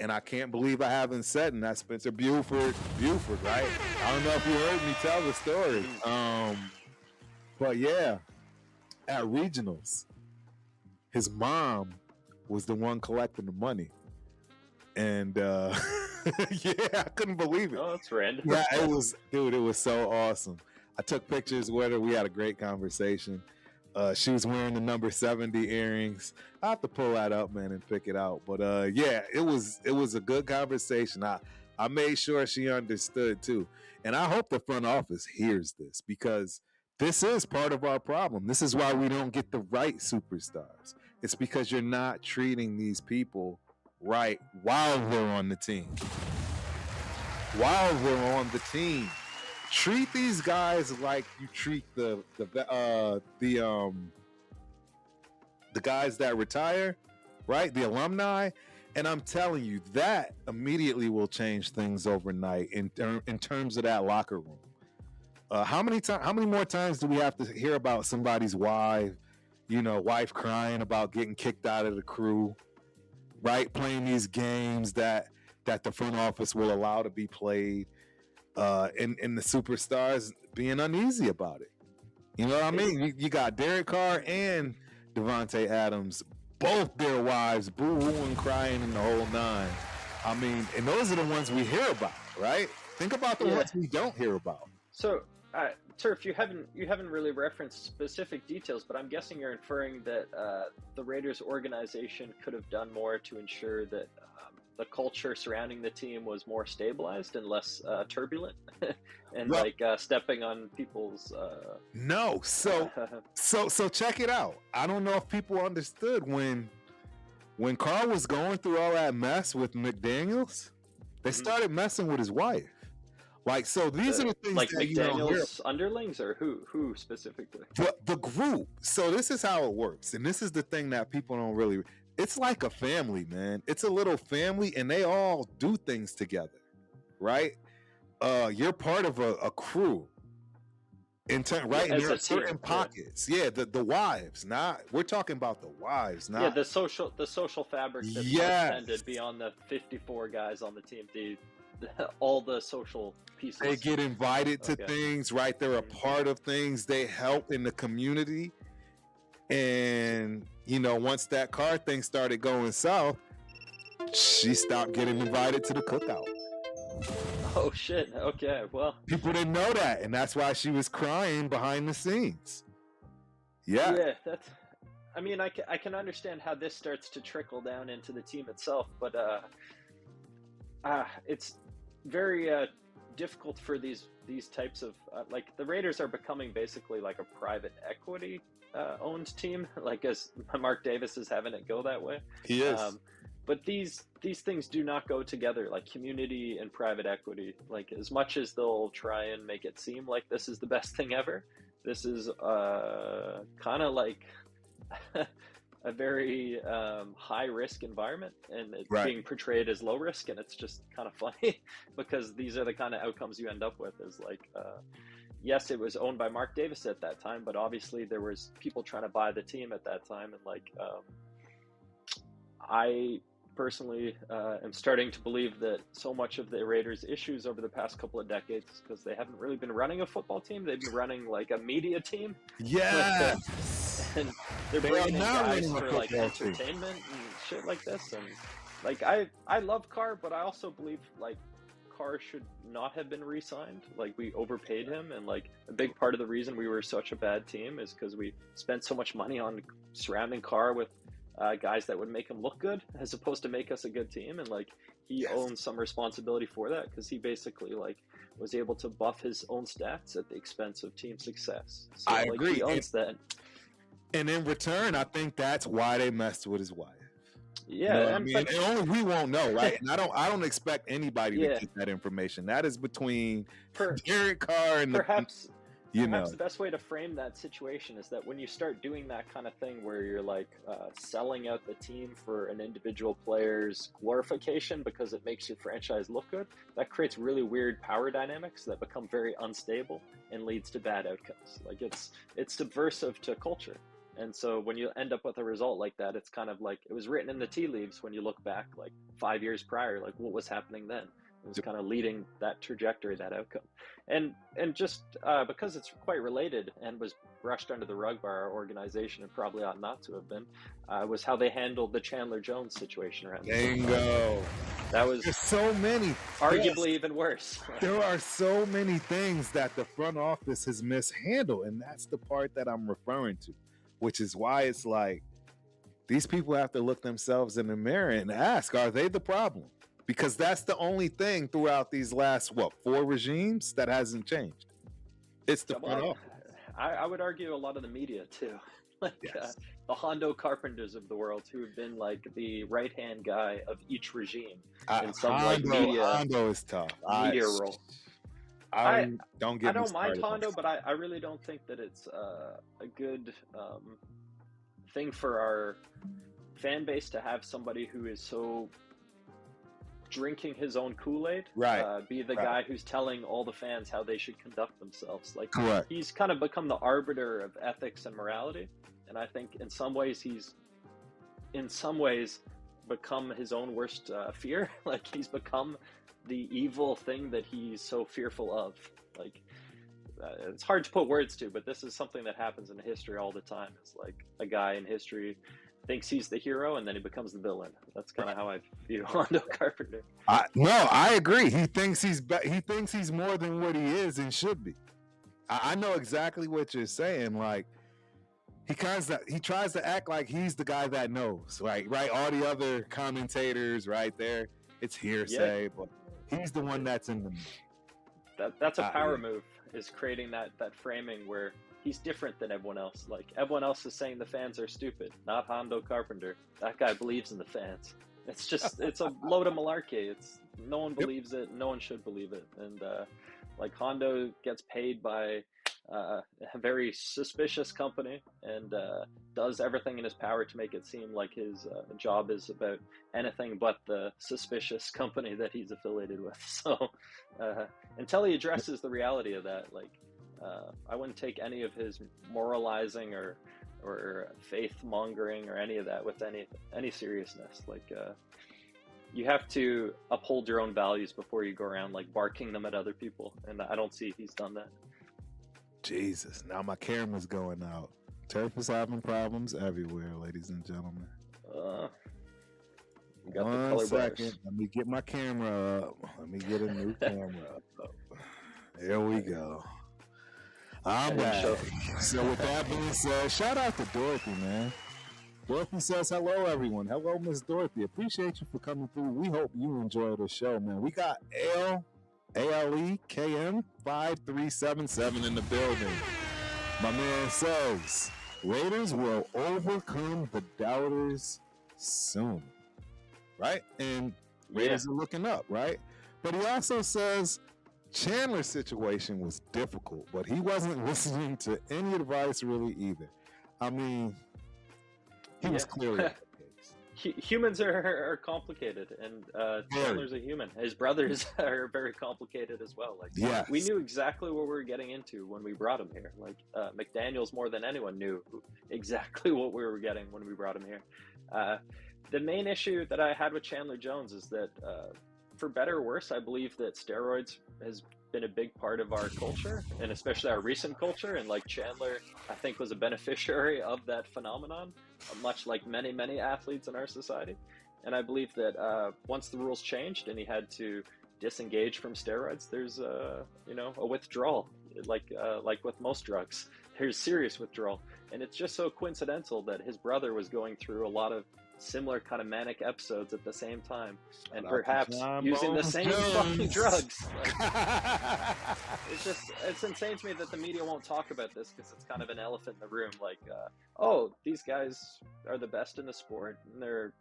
and I can't believe I haven't said, and that's Spencer Buford, right? I don't know if you heard me tell the story. But yeah, at regionals, his mom was the one collecting the money. And yeah, I couldn't believe it. Oh, that's random. Yeah, it was so awesome. I took pictures with her. We had a great conversation. She was wearing the number 70 earrings. I have to pull that up, man, and pick it out. But yeah, it was a good conversation. I made sure she understood too. And I hope the front office hears this, because this is part of our problem. This is why we don't get the right superstars. It's because you're not treating these people right while they're on the team. Treat these guys like you treat the guys that retire, right? The alumni. And I'm telling you, that immediately will change things overnight in terms of that locker room. How many more times do we have to hear about somebody's wife crying about getting kicked out of the crew, right? Playing these games that the front office will allow to be played, and the superstars being uneasy about it. You know what I mean? You got Derek Carr and Devontae Adams, both their wives boo-hooing, crying in the whole nine. I mean, and those are the ones we hear about, right? Think about the ones we don't hear about. So, Turf, you haven't really referenced specific details, but I'm guessing you're inferring that the Raiders organization could have done more to ensure that the culture surrounding the team was more stabilized and less turbulent, and stepping on people's. No, so check it out. I don't know if people understood when Carl was going through all that mess with McDaniels, they started messing with his wife. Like, so these are the things like that McDaniel's underlings, or who specifically? The group. So this is how it works, and this is the thing that people don't really. It's like a family, man. It's a little family, and they all do things together, right? You're part of a crew, in certain pockets. Yeah, the wives. We're talking about the wives. Not the social fabric that's extended beyond the 54 guys on the team. All the social pieces. They get invited to things, right? They're a part of things. They help in the community. And, once that car thing started going south, she stopped getting invited to the cookout. Oh, shit. Okay, well. People didn't know that, and that's why she was crying behind the scenes. Yeah. Yeah, that's... I mean, I can understand how this starts to trickle down into the team itself, but it's very difficult for these types of the Raiders are becoming basically like a private equity owned team, like as Mark Davis is having it go that way. He is. But these things do not go together, like community and private equity. Like, as much as they'll try and make it seem like this is the best thing ever, this is kind of like a very high risk environment, and it's being portrayed as low risk, and it's just kind of funny because these are the kind of outcomes you end up with. Is like, yes, it was owned by Mark Davis at that time, but obviously there was people trying to buy the team at that time, and like, I personally am starting to believe that so much of the Raiders' issues over the past couple of decades is because they haven't really been running a football team. They've been running like a media team. Yeah. And they're bringing in guys for like entertainment and shit like this. And like, I love Carr, but I also believe like Carr should not have been re-signed. Like, we overpaid him, and like a big part of the reason we were such a bad team is because we spent so much money on surrounding Carr with guys that would make him look good as opposed to make us a good team. And like, he owns some responsibility for that, because he basically like was able to buff his own stats at the expense of team success. So, I like, agree. He owns that. And in return, I think that's why they messed with his wife. Yeah, you know I mean, and only we won't know, right? And I don't expect anybody to get that information. That is between Derek Carr and perhaps the best way to frame that situation is that when you start doing that kind of thing where you're like selling out the team for an individual player's glorification because it makes your franchise look good, that creates really weird power dynamics that become very unstable and leads to bad outcomes. Like, it's subversive to culture. And so when you end up with a result like that, it's kind of like it was written in the tea leaves when you look back like 5 years prior, like what was happening then. It was kind of leading that trajectory, that outcome. And just because it's quite related and was brushed under the rug by our organization and probably ought not to have been, was how they handled the Chandler Jones situation around. Bingo. That was There's so many. Arguably even worse. There are so many things that the front office has mishandled, and that's the part that I'm referring to, which is why it's like these people have to look themselves in the mirror and ask, are they the problem? Because that's the only thing throughout these last, 4 regimes that hasn't changed. It's the front office. I would argue a lot of the media too. Like the Hondo Carpenters of the world, who have been like the right-hand guy of each regime in some media. Hondo is tough. Media role. I don't mind Hondo, but I really don't think that it's a good thing for our fan base to have somebody who is so drinking his own Kool-Aid, be the guy who's telling all the fans how they should conduct themselves. Like, he's kind of become the arbiter of ethics and morality, and I think in some ways he's become his own worst fear. Like, he's become the evil thing that he's so fearful of. Like, it's hard to put words to, but this is something that happens in history all the time. It's like a guy in history thinks he's the hero, and then he becomes the villain. That's kind of how I view Hondo Carpenter. I agree. He thinks he's more than what he is and should be. I know exactly what you're saying. Like, he tries to act like he's the guy that knows. Like, right? All the other commentators, right there, it's hearsay, but he's the one that's in the middle. That's a power move, is creating that framing where he's different than everyone else. Like, everyone else is saying the fans are stupid, not Hondo Carpenter. That guy believes in the fans. It's just, it's a load of malarkey. No one believes it. No one should believe it. And like, Hondo gets paid by a very suspicious company and does everything in his power to make it seem like his job is about anything but the suspicious company that he's affiliated with. So until he addresses the reality of that, like, I wouldn't take any of his moralizing or faith mongering or any of that with any seriousness. Like, you have to uphold your own values before you go around like barking them at other people, and I don't see he's done that. Jesus, now my camera's going out. Turf is having problems everywhere, ladies and gentlemen. Got One the color second, bars. let me get my camera up. Let me get a new camera up. There we go. I'm back. So with that being said, shout out to Dorothy, man. Dorothy says, hello, everyone. Hello, Miss Dorothy. Appreciate you for coming through. We hope you enjoy the show, man. We got ALEKM 5377 in the building. My man says, Raiders will overcome the doubters soon. Right? And Raiders are looking up, right? But he also says, Chandler's situation was difficult, but he wasn't listening to any advice really either. I mean, he was clearly off the case. Humans are complicated, and Chandler's a human. His brothers are very complicated as well. Like, yes. We knew exactly what we were getting into when we brought him here. Like, McDaniels more than anyone knew exactly what we were getting when we brought him here. The main issue that I had with Chandler Jones is that, for better or worse, I believe that steroids has been a big part of our culture, and especially our recent culture. And like Chandler, I think, was a beneficiary of that phenomenon, much like many athletes in our society. And I believe that once the rules changed and he had to disengage from steroids, there's a withdrawal, like with most drugs. There's serious withdrawal, and it's just so coincidental that his brother was going through a lot of similar kind of manic episodes at the same time, and perhaps using the same fucking drugs. Like, it's insane to me that the media won't talk about this, because it's kind of an elephant in the room. Like, these guys are the best in the sport, and they're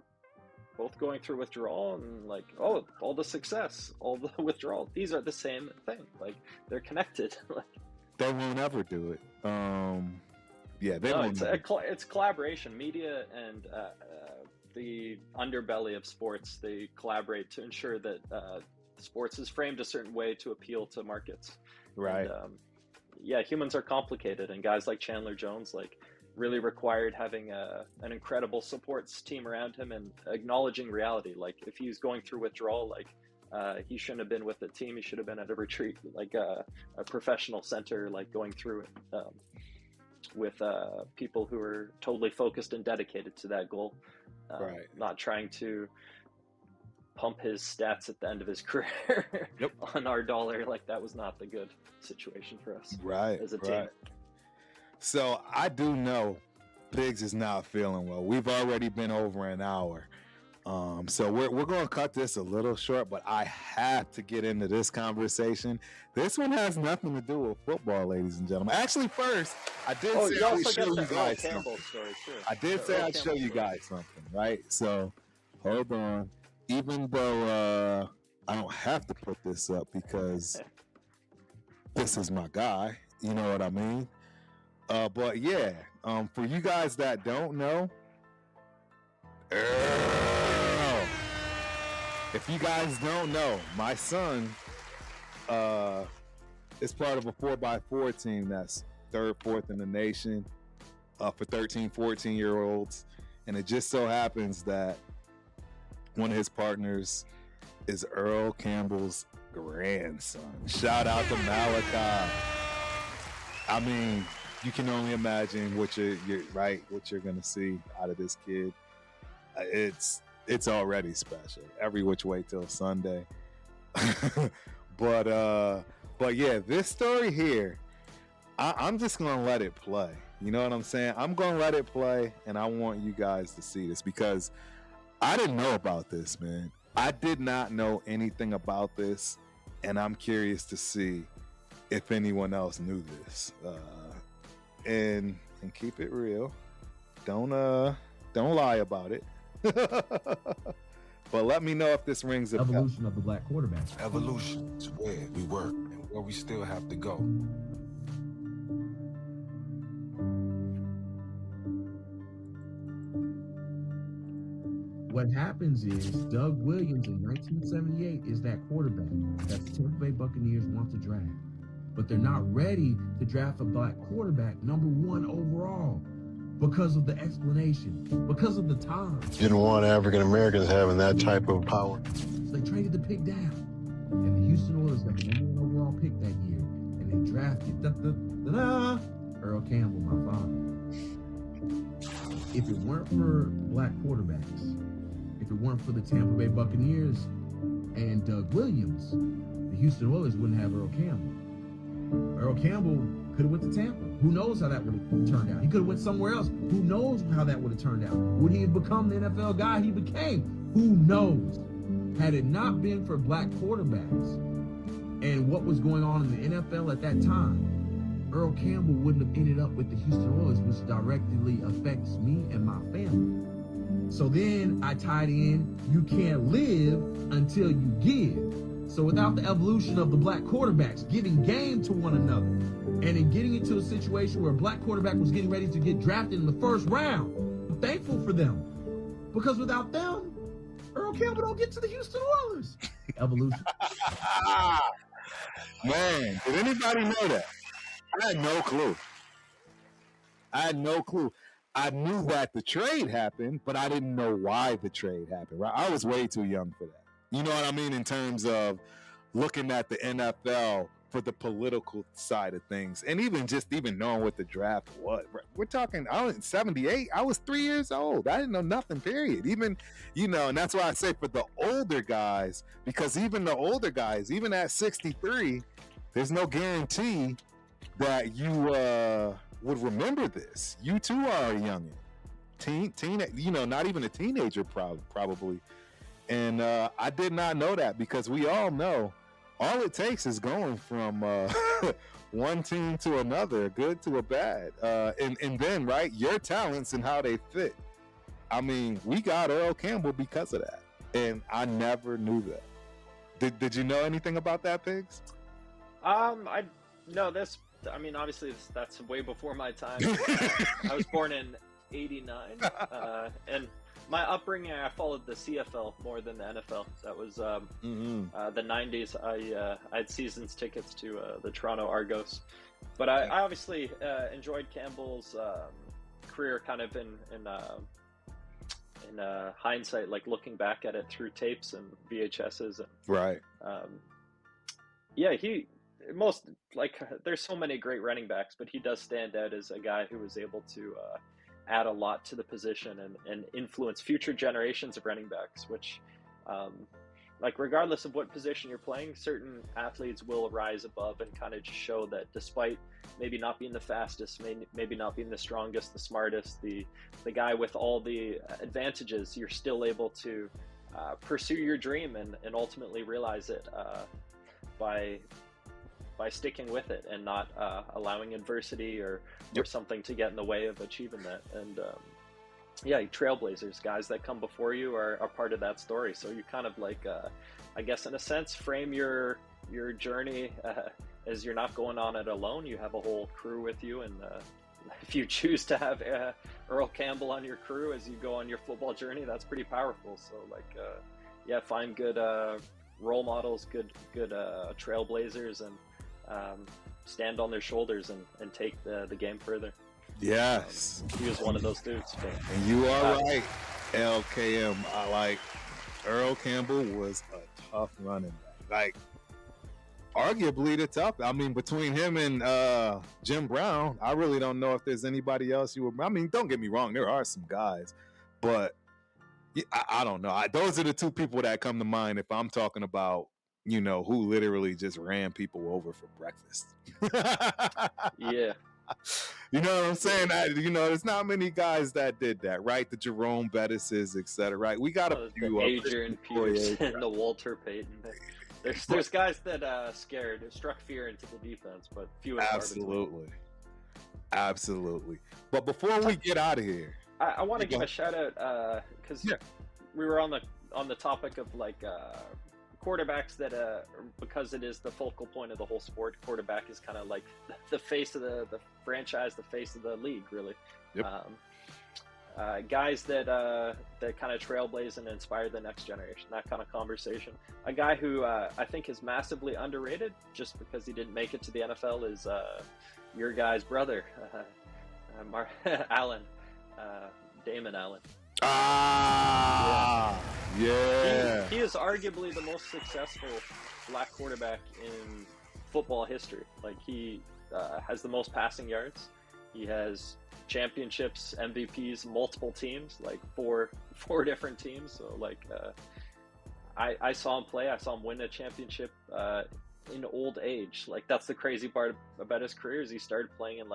both going through withdrawal, and like, all the success, all the withdrawal, these are the same thing. Like, they're connected. Like, they won't ever do it. It's collaboration. Media and the underbelly of sports, they collaborate to ensure that sports is framed a certain way to appeal to markets. Right. And, humans are complicated, and guys like Chandler Jones really required having an incredible supports team around him and acknowledging reality. Like, if he's going through withdrawal, he shouldn't have been with the team. He should have been at a retreat, like a professional center, like going through it with people who are totally focused and dedicated to that goal. Not trying to pump his stats at the end of his career on our dollar. Like, that was not the good situation for us as a team. So I do know Pigs is not feeling well. We've already been over an hour. So we're going to cut this a little short, but I have to get into this conversation. This one has nothing to do with football, ladies and gentlemen. Actually, first, I did say I would show you guys something. I did say I'd show you guys something, right? So, hold on. Even though I don't have to put this up because this is my guy, you know what I mean? But yeah, for you guys that don't know, if you guys don't know, my son is part of a 4x4 team that's third, fourth in the nation for 13, 14-year-olds. And it just so happens that one of his partners is Earl Campbell's grandson. Shout out to Malachi. I mean, you can only imagine what you're going to see out of this kid. It's already special. Every which way till Sunday. But yeah, this story here, I'm just gonna let it play. You know what I'm saying? I'm gonna let it play, and I want you guys to see this because I didn't know about this, man. I did not know anything about this, and I'm curious to see if anyone else knew this. And keep it real. Don't lie about it. But let me know if this rings a bell. Evolution of the black quarterback. Evolution is where we were and where we still have to go. What happens is Doug Williams in 1978 is that quarterback that the Tampa Bay Buccaneers want to draft. But they're not ready to draft a black quarterback #1 overall because of the explanation, because of the time. Didn't want African Americans having that type of power. So they traded the pick down. And the Houston Oilers got the #1 overall pick that year. And they drafted Earl Campbell, my father. If it weren't for black quarterbacks, if it weren't for the Tampa Bay Buccaneers and Doug Williams, the Houston Oilers wouldn't have Earl Campbell. Earl Campbell could have went to Tampa. Who knows how that would have turned out? He could have went somewhere else. Who knows how that would have turned out? Would he have become the NFL guy he became? Who knows? Had it not been for black quarterbacks and what was going on in the NFL at that time, Earl Campbell wouldn't have ended up with the Houston Oilers, which directly affects me and my family. So then I tied in, you can't live until you give. So without the evolution of the black quarterbacks giving game to one another, and in getting into a situation where a black quarterback was getting ready to get drafted in the first round, I'm thankful for them. Because without them, Earl Campbell don't get to the Houston Oilers. Evolution. Man, did anybody know that? I had no clue. I knew that the trade happened, but I didn't know why the trade happened, right? I was way too young for that. You know what I mean? In terms of looking at the NFL for the political side of things, and even knowing what the draft was. We're talking, I was in 78. I was 3 years old. I didn't know nothing, period. Even, and that's why I say for the older guys, because even the older guys, even at 63, there's no guarantee that you would remember this. You too are a youngin'. Not even a teenager probably. And I did not know that, because we all know all it takes is going from one team to another, a good to a bad. And then, right, your talents and how they fit. I mean, we got Earl Campbell because of that. And I never knew that. Did you know anything about that, Pigs? Obviously that's way before my time. I was born in 89, and my upbringing, I followed the CFL more than the NFL. That was the 90s. I had seasons tickets to the Toronto Argos, but I obviously enjoyed Campbell's career kind of in hindsight, like looking back at it through tapes and VHSs. And, right. There's so many great running backs, but he does stand out as a guy who was able to add a lot to the position and influence future generations of running backs, which, regardless of what position you're playing, certain athletes will rise above and kind of just show that despite maybe not being the fastest, maybe not being the strongest, the smartest, the guy with all the advantages, you're still able to pursue your dream and ultimately realize it by sticking with it and not allowing adversity or something to get in the way of achieving that. And trailblazers, guys that come before you are part of that story. So you kind of I guess in a sense, frame your journey as you're not going on it alone. You have a whole crew with you, and if you choose to have Earl Campbell on your crew as you go on your football journey, that's pretty powerful. So find good role models, good trailblazers, and stand on their shoulders and take the game further. Yes. He was one of those dudes. And you are right, LKM. Earl Campbell was a tough running back. Arguably the tough. I mean, between him and Jim Brown, I really don't know if there's anybody else don't get me wrong, there are some guys, but I don't know. Those are the two people that come to mind if I'm talking about, who literally just ran people over for breakfast. Yeah. You know what I'm saying? There's not many guys that did that, right? The Jerome Bettises, et cetera, right? We got a few. The Adrian Pierce and the Walter Payton. There's guys that struck fear into the defense, but few and far between. Absolutely. But before we get out of here, I want to give a shout out because we were on the topic of quarterbacks that because it is the focal point of the whole sport. Quarterback is kind of like the face of the franchise, the face of the league, really. Yep. Guys that kind of trailblaze and inspire the next generation, that kind of conversation. A guy who I think is massively underrated just because he didn't make it to the NFL is your guy's brother, Allen, Damon Allen. Yeah. He is arguably the most successful black quarterback in football history. He has the most passing yards. He has championships, MVPs, multiple teams, four different teams. So I saw him play. I saw him win a championship in old age. That's the crazy part about his career is he started playing in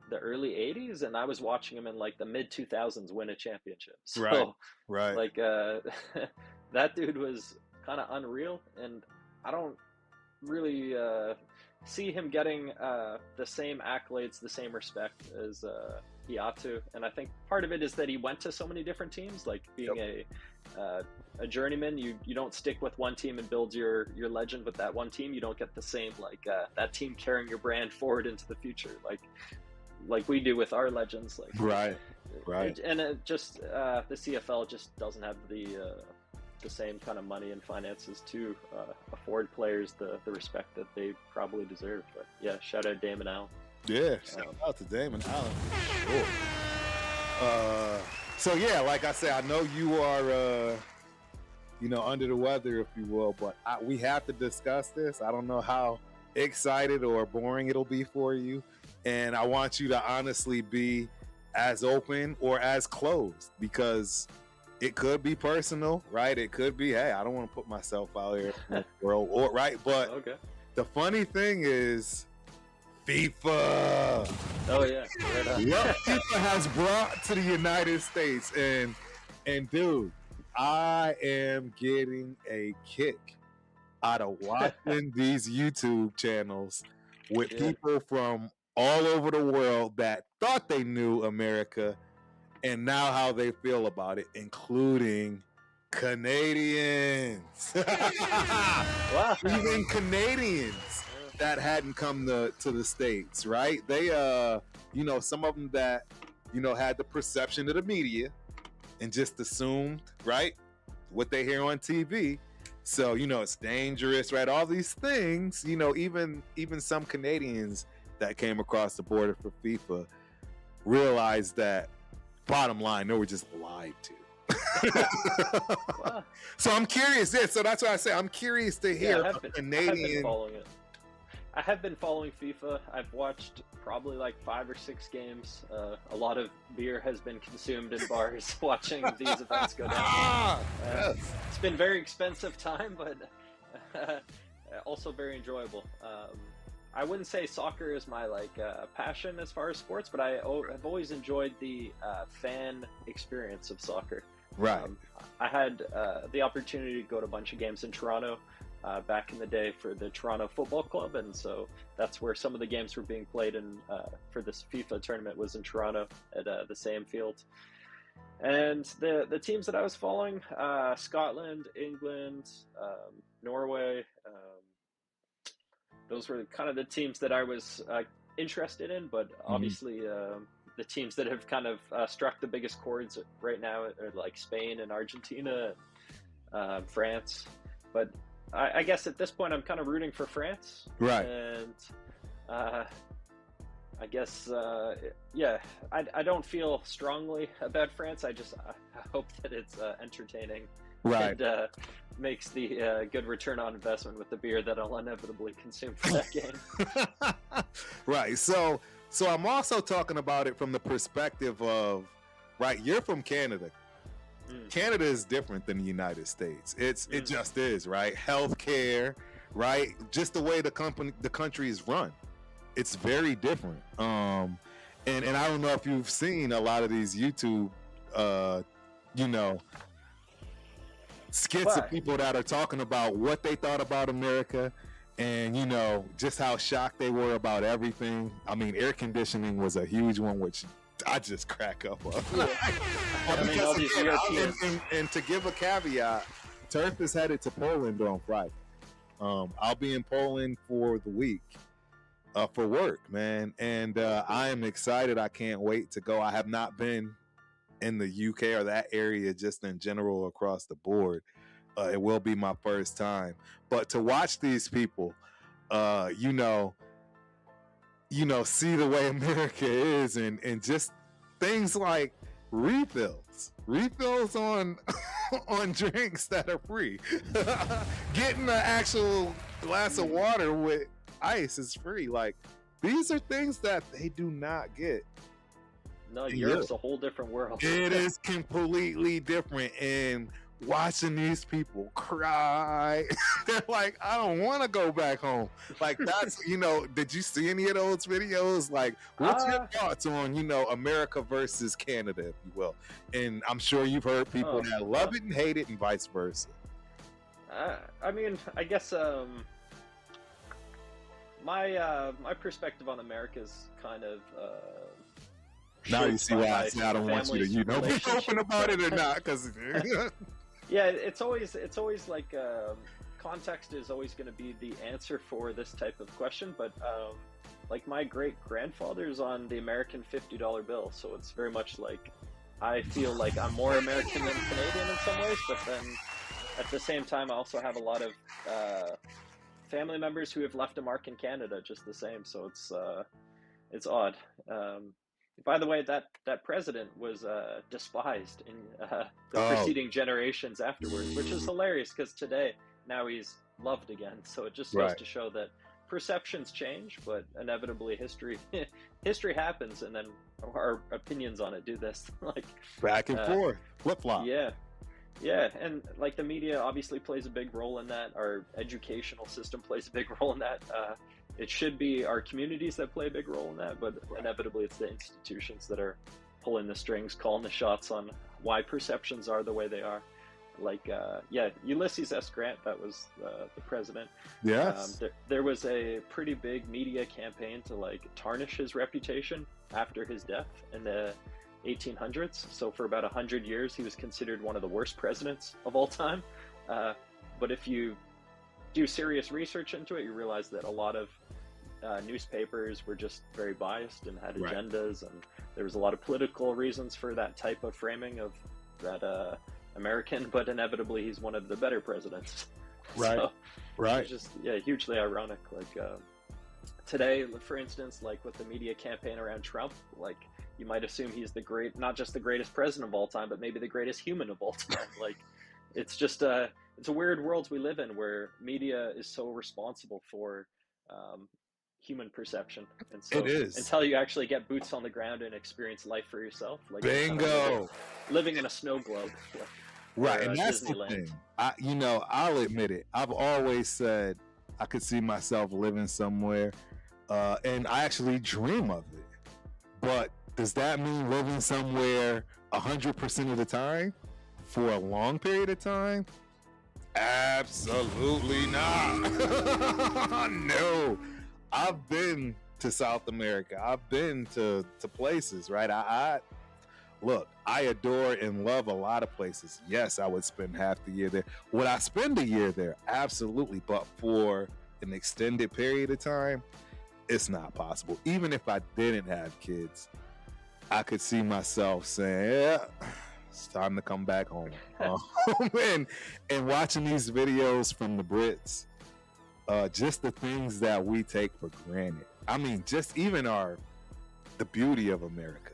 the early 80s, and I was watching him in the mid 2000s win a championship. So, right. That dude was kind of unreal, and I don't really see him getting the same accolades, the same respect as he ought to. And I think part of it is that he went to so many different teams. Like being a journeyman, you don't stick with one team and build your legend with that one team. You don't get the same that team carrying your brand forward into the future, like we do with our legends. Like right. And it just the CFL just doesn't have the same kind of money and finances to afford players the respect that they probably deserve. But yeah, shout out Damon Allen. Yeah, shout out to Damon Allen. Sure. So yeah, like I said, I know you are under the weather, if you will, but we have to discuss this. I don't know how excited or boring it'll be for you, and I want you to honestly be as open or as closed, because it could be personal, right? It could be, hey, I don't want to put myself out here in the world, or right? But okay. The funny thing is, FIFA. Oh yeah, right on. What FIFA has brought to the United States, and dude, I am getting a kick out of watching these YouTube channels with people from all over the world that thought they knew America, and now how they feel about it, including Canadians. Wow. Even Canadians that hadn't come to the States, right? They, some of them that, had the perception of the media and just assumed, right, what they hear on TV. So, it's dangerous, right? All these things, even some Canadians that came across the border for FIFA realized that, bottom line, they were just lied to. Wow. So I'm curious. So that's why I say I'm curious to hear Canadian. I have been following FIFA. I've watched probably like 5 or 6 games. A lot of beer has been consumed in bars watching these events go down. Yes. It's been very expensive time, but also very enjoyable. I wouldn't say soccer is my passion as far as sports, but I've always enjoyed the fan experience of soccer. Right. I had the opportunity to go to a bunch of games in Toronto back in the day for the Toronto Football Club, and so that's where some of the games were being played in for this FIFA tournament was in Toronto at the same field. And the teams that I was following, Scotland, England, Norway, those were kind of the teams that I was interested in, but obviously the teams that have kind of struck the biggest chords right now are like Spain and Argentina, and France. But I guess at this point I'm kind of rooting for France. Right. And I guess, I don't feel strongly about France. I hope that it's entertaining. Right. And makes the good return on investment with the beer that I'll inevitably consume for that game. Right. So I'm also talking about it from the perspective of, right, you're from Canada. Canada is different than the United States. It just is, right? Healthcare, right? Just the way the country is run. It's very different. And I don't know if you've seen a lot of these YouTube skits of people that are talking about what they thought about America and, just how shocked they were about everything. I mean, air conditioning was a huge one, which I just crack up on. And to give a caveat, Turf is headed to Poland on Friday. I'll be in Poland for the week for work, man. And I am excited. I can't wait to go. I have not been in the UK or that area just in general across the board. It will be my first time. But to watch these people, see the way America is and just things like refills on on drinks that are free. Getting an actual glass of water with ice is free. Like, these are things that they do not get. No, Europe's a whole different world. It is completely different. And watching these people cry, they're like, I don't want to go back home. Like, that's, did you see any of those videos? Like, what's your thoughts on, America versus Canada, if you will? And I'm sure you've heard people that love it and hate it and vice versa. I mean, I guess my perspective on America is kind of Now you see why I my say I don't want you to, be family's open about it or not, because yeah, it's always like context is always going to be the answer for this type of question. But like my great grandfather's on the American $50 bill, so it's very much like I feel like I'm more American than Canadian in some ways. But then at the same time, I also have a lot of family members who have left a mark in Canada just the same. So it's odd. By the way, that president was despised in the preceding generations afterwards, which is hilarious because today now he's loved again. So it just goes to show that perceptions change, but inevitably history happens, and then our opinions on it do this, like back and forth, flip flop. Yeah, and like the media obviously plays a big role in that. Our educational system plays a big role in that. It should be our communities that play a big role in that, but inevitably it's the institutions that are pulling the strings, calling the shots on why perceptions are the way they are. Like, Ulysses S. Grant, that was the president. Yes. There was a pretty big media campaign to like tarnish his reputation after his death in the 1800s. So for about 100 years, he was considered one of the worst presidents of all time. But if you do serious research into it, you realize that a lot of newspapers were just very biased and had agendas, and there was a lot of political reasons for that type of framing of that American, but inevitably he's one of the better presidents. So it's just hugely ironic. Like today, for instance, like with the media campaign around Trump, like you might assume he's not just the greatest president of all time, but maybe the greatest human of all time. Like it's just it's a weird world we live in where media is so responsible for human perception, and so it is until you actually get boots on the ground and experience life for yourself, like bingo, living in a snow globe, and that's Disneyland. The thing. I'll admit it. I've always said I could see myself living somewhere, and I actually dream of it. But does that mean living somewhere 100% of the time for a long period of time? Absolutely not. No. I've been to South America. I've been to places, right? I adore and love a lot of places. Yes, I would spend half the year there. Would I spend a year there? Absolutely. But for an extended period of time, it's not possible. Even if I didn't have kids, I could see myself saying, yeah, it's time to come back home. And watching these videos from the Brits, just the things that we take for granted. I mean, just even the beauty of America,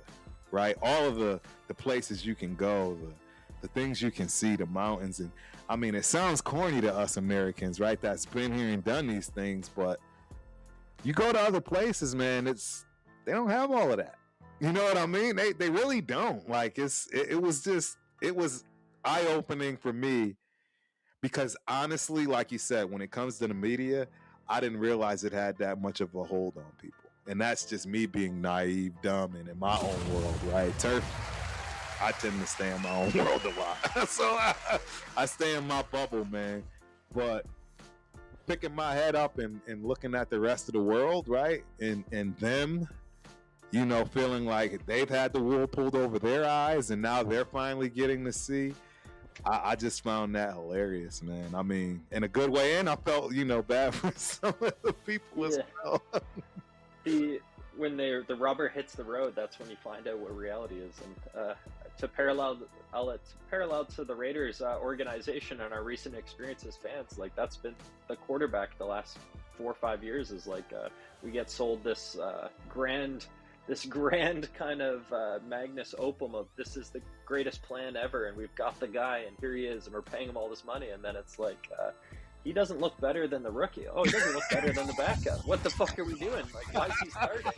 right? All of the places you can go, the things you can see, the mountains. And I mean, it sounds corny to us Americans, right? That's been here and done these things, but you go to other places, man, they don't have all of that. You know what I mean? They really don't. Like it was eye-opening for me. Because honestly, like you said, when it comes to the media, I didn't realize it had that much of a hold on people. And that's just me being naive, dumb, and in my own world, right? Turf, I tend to stay in my own world a lot. So I stay in my bubble, man. But picking my head up and looking at the rest of the world, right? And them, feeling like they've had the wool pulled over their eyes and now they're finally getting to see. I just found that hilarious, man. I mean, in a good way, and I felt, bad for some of the people as well. When the rubber hits the road, that's when you find out what reality is. And to parallel to the Raiders organization and our recent experience as fans, like that's been the quarterback the last 4 or 5 years. Is like we get sold this grand kind of magnus opum of this is the greatest plan ever, and we've got the guy, and here he is, and we're paying him all this money, and then it's like he doesn't look better than the rookie. Oh, he doesn't look better than the backup. What the fuck are we doing? Like, why is he starting?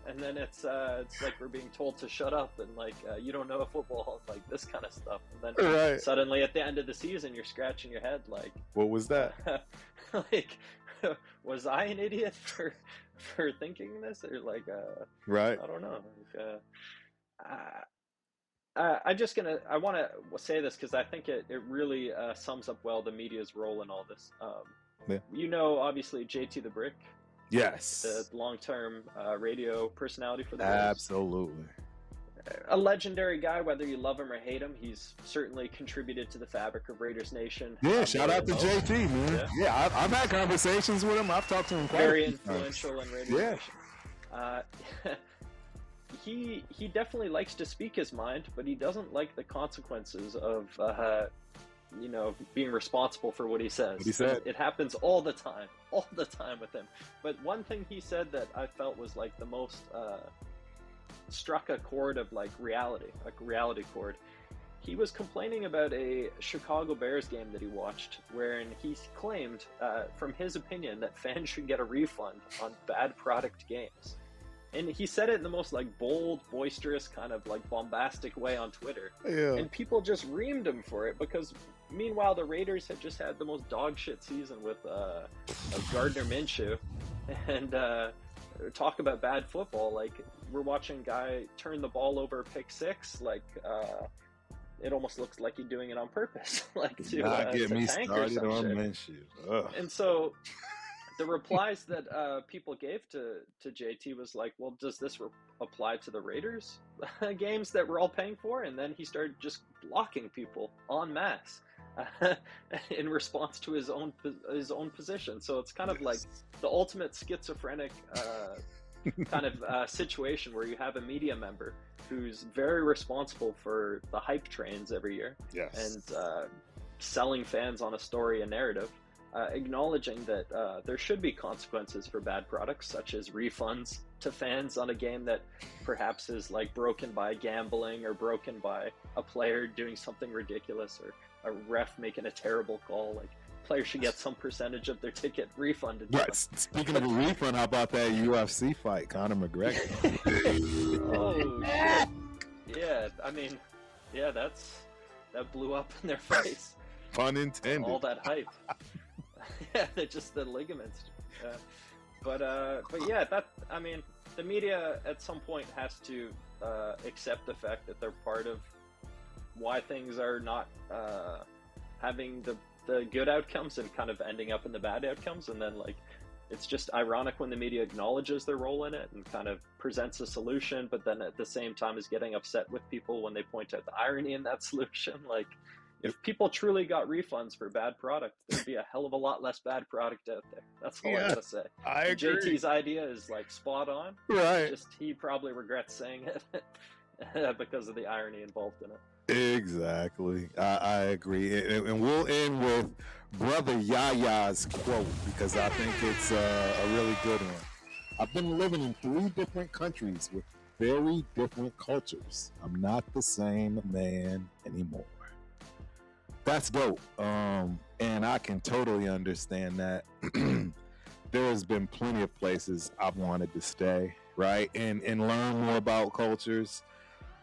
And then it's like we're being told to shut up and like you don't know football, like this kind of stuff. And then suddenly at the end of the season, you're scratching your head like, what was that? Like, was I an idiot for thinking this, or like right? I don't know. Like, I want to say this because I think it really sums up well the media's role in all this. Obviously JT the Brick. Yes. The long-term radio personality for the Bears. Absolutely. a legendary guy, whether you love him or hate him. He's certainly contributed to the fabric of Raiders Nation. Yeah, shout out to JT, man. Yeah, I've had conversations with him. I've talked to him quite very a few influential times. in Raiders Nation. He definitely likes to speak his mind, but he doesn't like the consequences of being responsible for what he says. What he said. It happens all the time with him. But one thing he said that I felt was like the most struck a chord of like reality chord. He was complaining about a Chicago Bears game that he watched, wherein he claimed, from his opinion, that fans should get a refund on bad product games. And he said it in the most like bold, boisterous, kind of like bombastic way on Twitter. Yeah. And people just reamed him for it because meanwhile the Raiders had just had the most dog shit season with Gardner Minshew. And talk about bad football. Like, we're watching a guy turn the ball over pick six. Like, it almost looks like he's doing it on purpose. Like to get me tank started or on some shit. Minshew. And so the replies that people gave to JT was like, well, does this apply to the Raiders games that we're all paying for? And then he started just blocking people en masse in response to his own position. So it's kind of like the ultimate schizophrenic kind of situation where you have a media member who's very responsible for the hype trains every year. Yes. And selling fans on a story and narrative. Acknowledging that there should be consequences for bad products, such as refunds to fans on a game that perhaps is like broken by gambling or broken by a player doing something ridiculous or a ref making a terrible call. Like, players should get some percentage of their ticket refunded. Right. Speaking of a refund, how about that UFC fight, Conor McGregor? Oh shit! Yeah, I mean, yeah, that blew up in their face. Pun intended. All that hype. Yeah, they're just the ligaments. But yeah, I mean, the media at some point has to accept the fact that they're part of why things are not having the good outcomes and kind of ending up in the bad outcomes. And then, like, it's just ironic when the media acknowledges their role in it and kind of presents a solution, but then at the same time is getting upset with people when they point out the irony in that solution. Like, if people truly got refunds for bad product, there'd be a hell of a lot less bad product out there. That's all I gotta say. I agree. JT's idea is like spot on. Right. Just he probably regrets saying it because of the irony involved in it. Exactly. I agree. And we'll end with Brother Yaya's quote because I think it's a really good one. I've been living in 3 different countries with very different cultures. I'm not the same man anymore. That's dope. And I can totally understand that. There has been plenty of places I've wanted to stay, right? And learn more about cultures.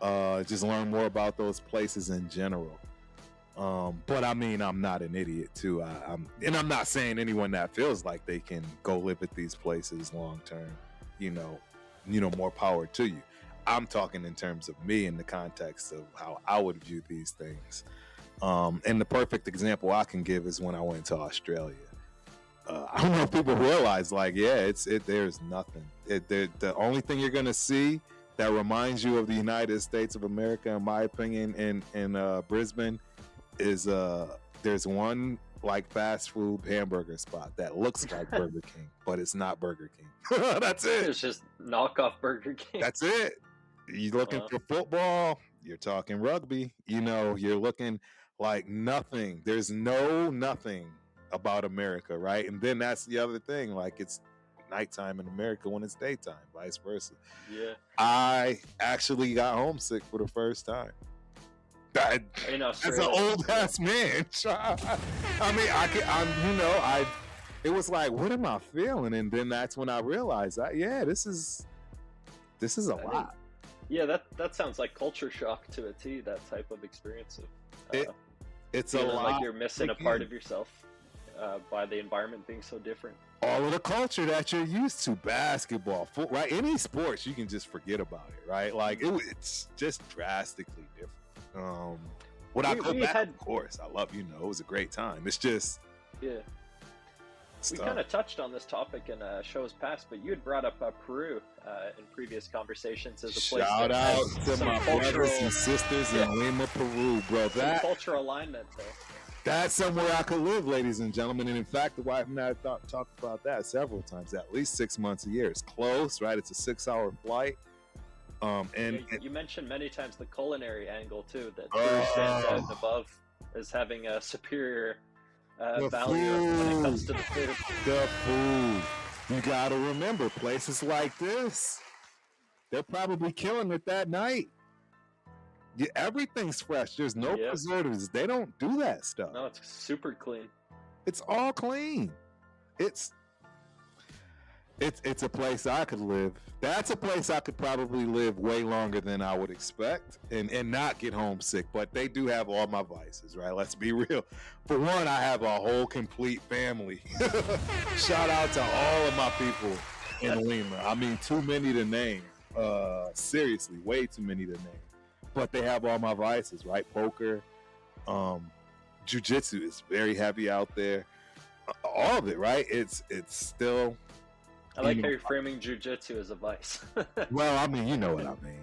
Just learn more about those places in general. But I mean, I'm not an idiot too. I'm not saying anyone that feels like they can go live at these places long term, more power to you. I'm talking in terms of me in the context of how I would view these things. And the perfect example I can give is when I went to Australia. I don't know if people realize, there's nothing. The only thing you're going to see that reminds you of the United States of America, in my opinion, in Brisbane, is there's one like fast food hamburger spot that looks like Burger King, but it's not Burger King. That's it. It's just knockoff Burger King. That's it. You're looking for football. You're talking rugby. You're looking like nothing. There's nothing about America, right? And then that's the other thing. Like, it's nighttime in America when it's daytime, vice versa. Yeah. I actually got homesick for the first time. That's an old ass man. It was like, what am I feeling? And then that's when I realized that, this is a lot. That sounds like culture shock to a T, that type of experience of it's a lot. Like you're missing a part of yourself by the environment being so different. All of the culture that you're used to, basketball, right? Any sports, you can just forget about it, right? Like, it's just drastically different. Would I go back? Of course, I love, it was a great time. It's just, We kind of touched on this topic in shows past, but you had brought up Peru in previous conversations as a place. Shout out to my brothers and sisters in Lima, Peru, bro. Some cultural alignment there. That's somewhere I could live, ladies and gentlemen. And in fact, the wife and I talked about that several times. At least 6 months a year. It's close, right? It's a 6-hour flight. You mentioned many times the culinary angle too. That Peru stands out and above as having a superior value when it comes to the food. The food. You got to remember, places like this, they're probably killing it that night. Yeah, everything's fresh. There's no preservatives. They don't do that stuff. No, it's super clean. It's all clean. It's a place I could live. That's a place I could probably live way longer than I would expect and not get homesick. But they do have all my vices, right? Let's be real. For one, I have a whole complete family. Shout out to all of my people in Lima. I mean, too many to name. Seriously, way too many to name. But they have all my vices, right? Poker, jiu-jitsu is very heavy out there. All of it, right? It's still. I like how you're framing jiu-jitsu as a vice. Well, I mean, you know what I mean.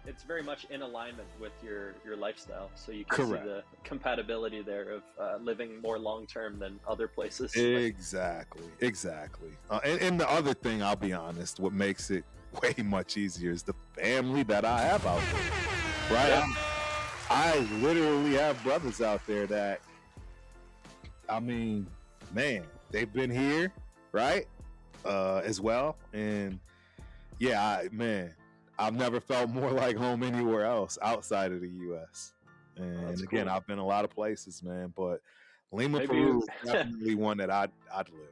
It's very much in alignment with your lifestyle, so you can see the compatibility there of living more long-term than other places. Exactly. And the other thing, I'll be honest, what makes it way much easier is the family that I have out there, right? Yeah. I literally have brothers out there that, I mean, man, they've been here, right? As well. And yeah, I've never felt more like home anywhere else outside of the U.S. And again, I've been a lot of places, man, but Lima, Peru is definitely one that I'd live.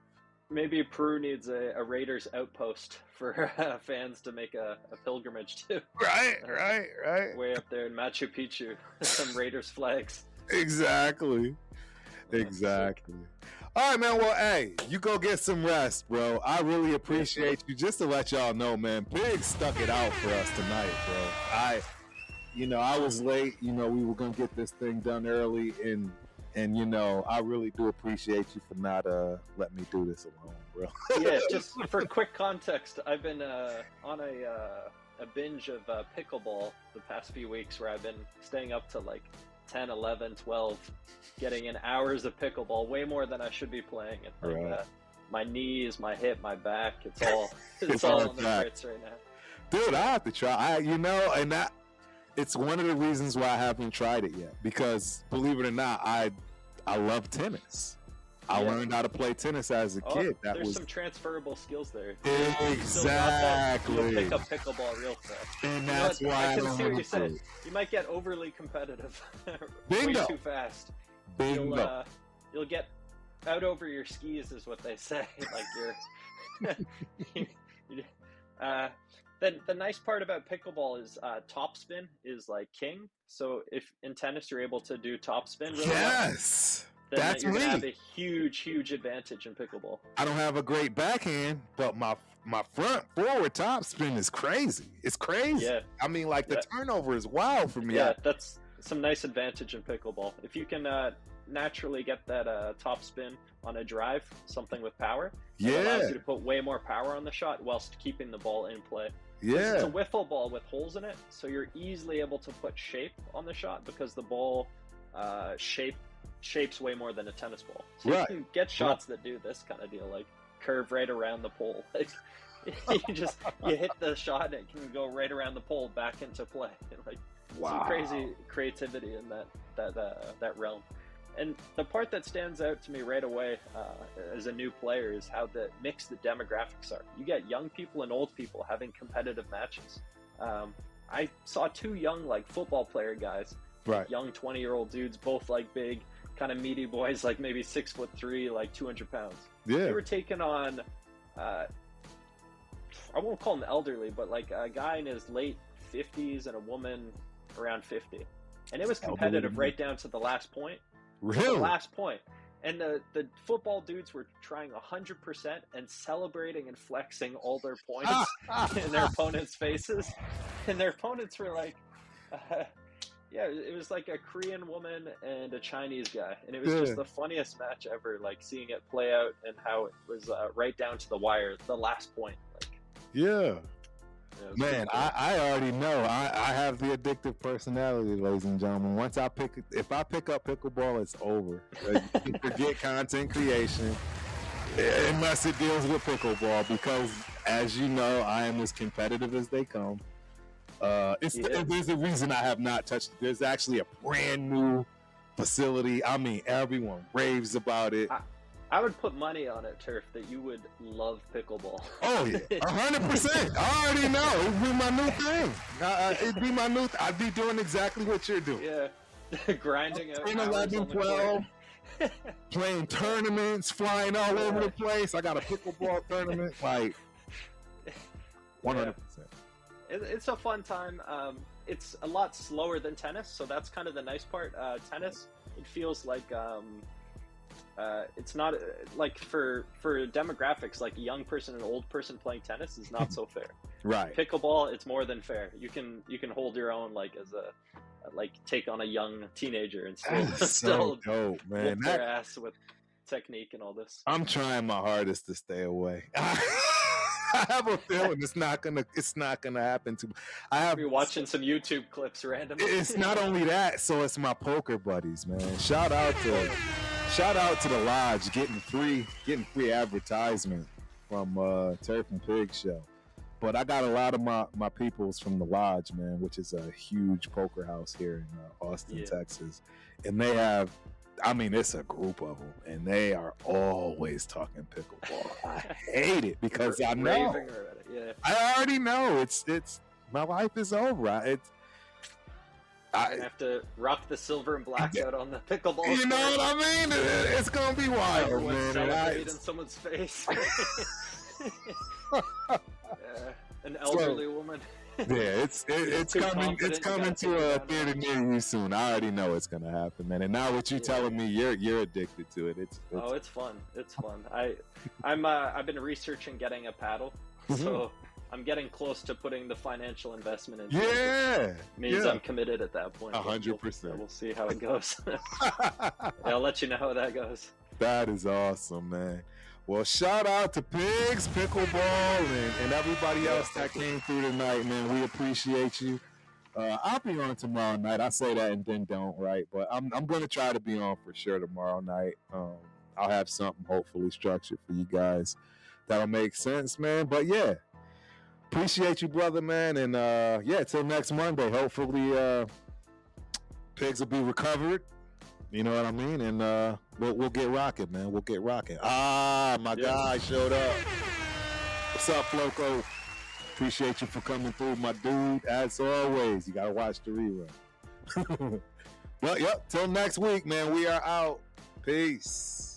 Maybe Peru needs a Raiders outpost for fans to make a pilgrimage to. Right. Way up there in Machu Picchu, some Raiders flags. Exactly. All right, man. Well, hey, you go get some rest, bro. I really appreciate you. Just to let y'all know, man, Big stuck it out for us tonight, bro. I was late. We were gonna get this thing done early, and I really do appreciate you for not letting me do this alone, bro. Yeah, just for quick context, I've been on a binge of pickleball the past few weeks where I've been staying up to like 10, 11, 12, getting in hours of pickleball, way more than I should be playing. And my knees, my hip, my back, it's all on the fritz right now. Dude, I have to try. And that it's one of the reasons why I haven't tried it yet. Because believe it or not, I love tennis. I learned how to play tennis as a kid. There's some transferable skills there. Exactly. You'll pick up pickleball real fast. And that's why I can see what you said. You might get overly competitive. Bingo. Way too fast. Bingo. You'll get out over your skis, is what they say. Like the nice part about pickleball is topspin is like king. So if in tennis you're able to do topspin really well, then that's you're me. Gonna have a huge advantage in pickleball. I don't have a great backhand, but my front forward topspin is crazy. It's crazy. Yeah. I mean, like the turnover is wild for me. Yeah, that's some nice advantage in pickleball. If you can naturally get that topspin on a drive, something with power, it allows you to put way more power on the shot whilst keeping the ball in play. Yeah. It's a wiffle ball with holes in it, so you're easily able to put shape on the shot because the ball shapes way more than a tennis ball. So you can get shots that do this kind of deal, like curve right around the pole. Like you hit the shot and it can go right around the pole back into play. Like some crazy creativity in that realm. And the part that stands out to me right away as a new player is how mixed the demographics are. You get young people and old people having competitive matches. I saw two young football player guys, young 20-year-old dudes, both big, kind of meaty boys, maybe 6'3", 200 pounds. Yeah. They were taking on, I won't call them elderly, but a guy in his late 50s and a woman around 50. And it was competitive right down to the last point. Really? The last point. And the football dudes were trying 100% and celebrating and flexing all their points in their opponents' faces. And their opponents were Yeah, it was like a Korean woman and a Chinese guy, and it was just the funniest match ever. Like seeing it play out and how it was right down to the wire, the last point. Like, yeah. Man, I already know. I have the addictive personality, ladies and gentlemen. Once if I pick up pickleball, it's over. Like, you forget content creation unless it deals with pickleball, because, as you know, I am as competitive as they come. There's a reason I have not touched it. There's actually a brand new facility. I mean, everyone raves about it. I would put money on it, Turf, that you would love pickleball. Oh yeah, 100%. I already know. It'd be my new thing. It'd be my new. I'd be doing exactly what you're doing. Yeah, grinding out 10, 11, 12, playing tournaments, flying all over the place. I got a pickleball tournament, like 100%. It's a fun time. It's a lot slower than tennis, so that's kind of the nice part. Tennis, it feels like it's not like for demographics, like a young person and an old person playing tennis is not so fair. Right. Pickleball, it's more than fair. You can hold your own, like as a take on a young teenager and still dope, man. Whoop their ass with technique and all this. I'm trying my hardest to stay away. I have a feeling it's not gonna happen to me. You're watching some YouTube clips randomly. It's not only that, so it's my poker buddies, man. Shout out to the Lodge getting free advertisement from Turf and Pig Show. But I got a lot of my peoples from the Lodge, man, which is a huge poker house here in Austin, Texas, and they have. I mean, it's a group of them, and they are always talking pickleball. I hate it because I know. I already know it's my life is over. I have to rock the silver and black out on the pickleball. You know what I mean? It's gonna be wild, man. Celebrate in someone's face. An elderly woman. Yeah, it's coming. It's coming to a theater near you soon. I already know it's gonna happen, man. And now, what you telling me, you're addicted to it. It's fun. It's fun. I've been researching getting a paddle, so I'm getting close to putting the financial investment into it. Yeah, means I'm committed at that point. 100%. We'll see how it goes. I'll let you know how that goes. That is awesome, man. Well, shout out to Pigs, Pickleball, and everybody else that came through tonight, man. We appreciate you. I'll be on tomorrow night. I say that and then don't, right? But I'm going to try to be on for sure tomorrow night. I'll have something hopefully structured for you guys that'll make sense, man. But yeah, appreciate you, brother, man. And till next Monday, hopefully Pigs will be recovered. You know what I mean? And we'll get rocking, man. We'll get rocking. My guy showed up. What's up, Floco? Appreciate you for coming through, my dude. As always, you got to watch the rerun. Well, till next week, man. We are out. Peace.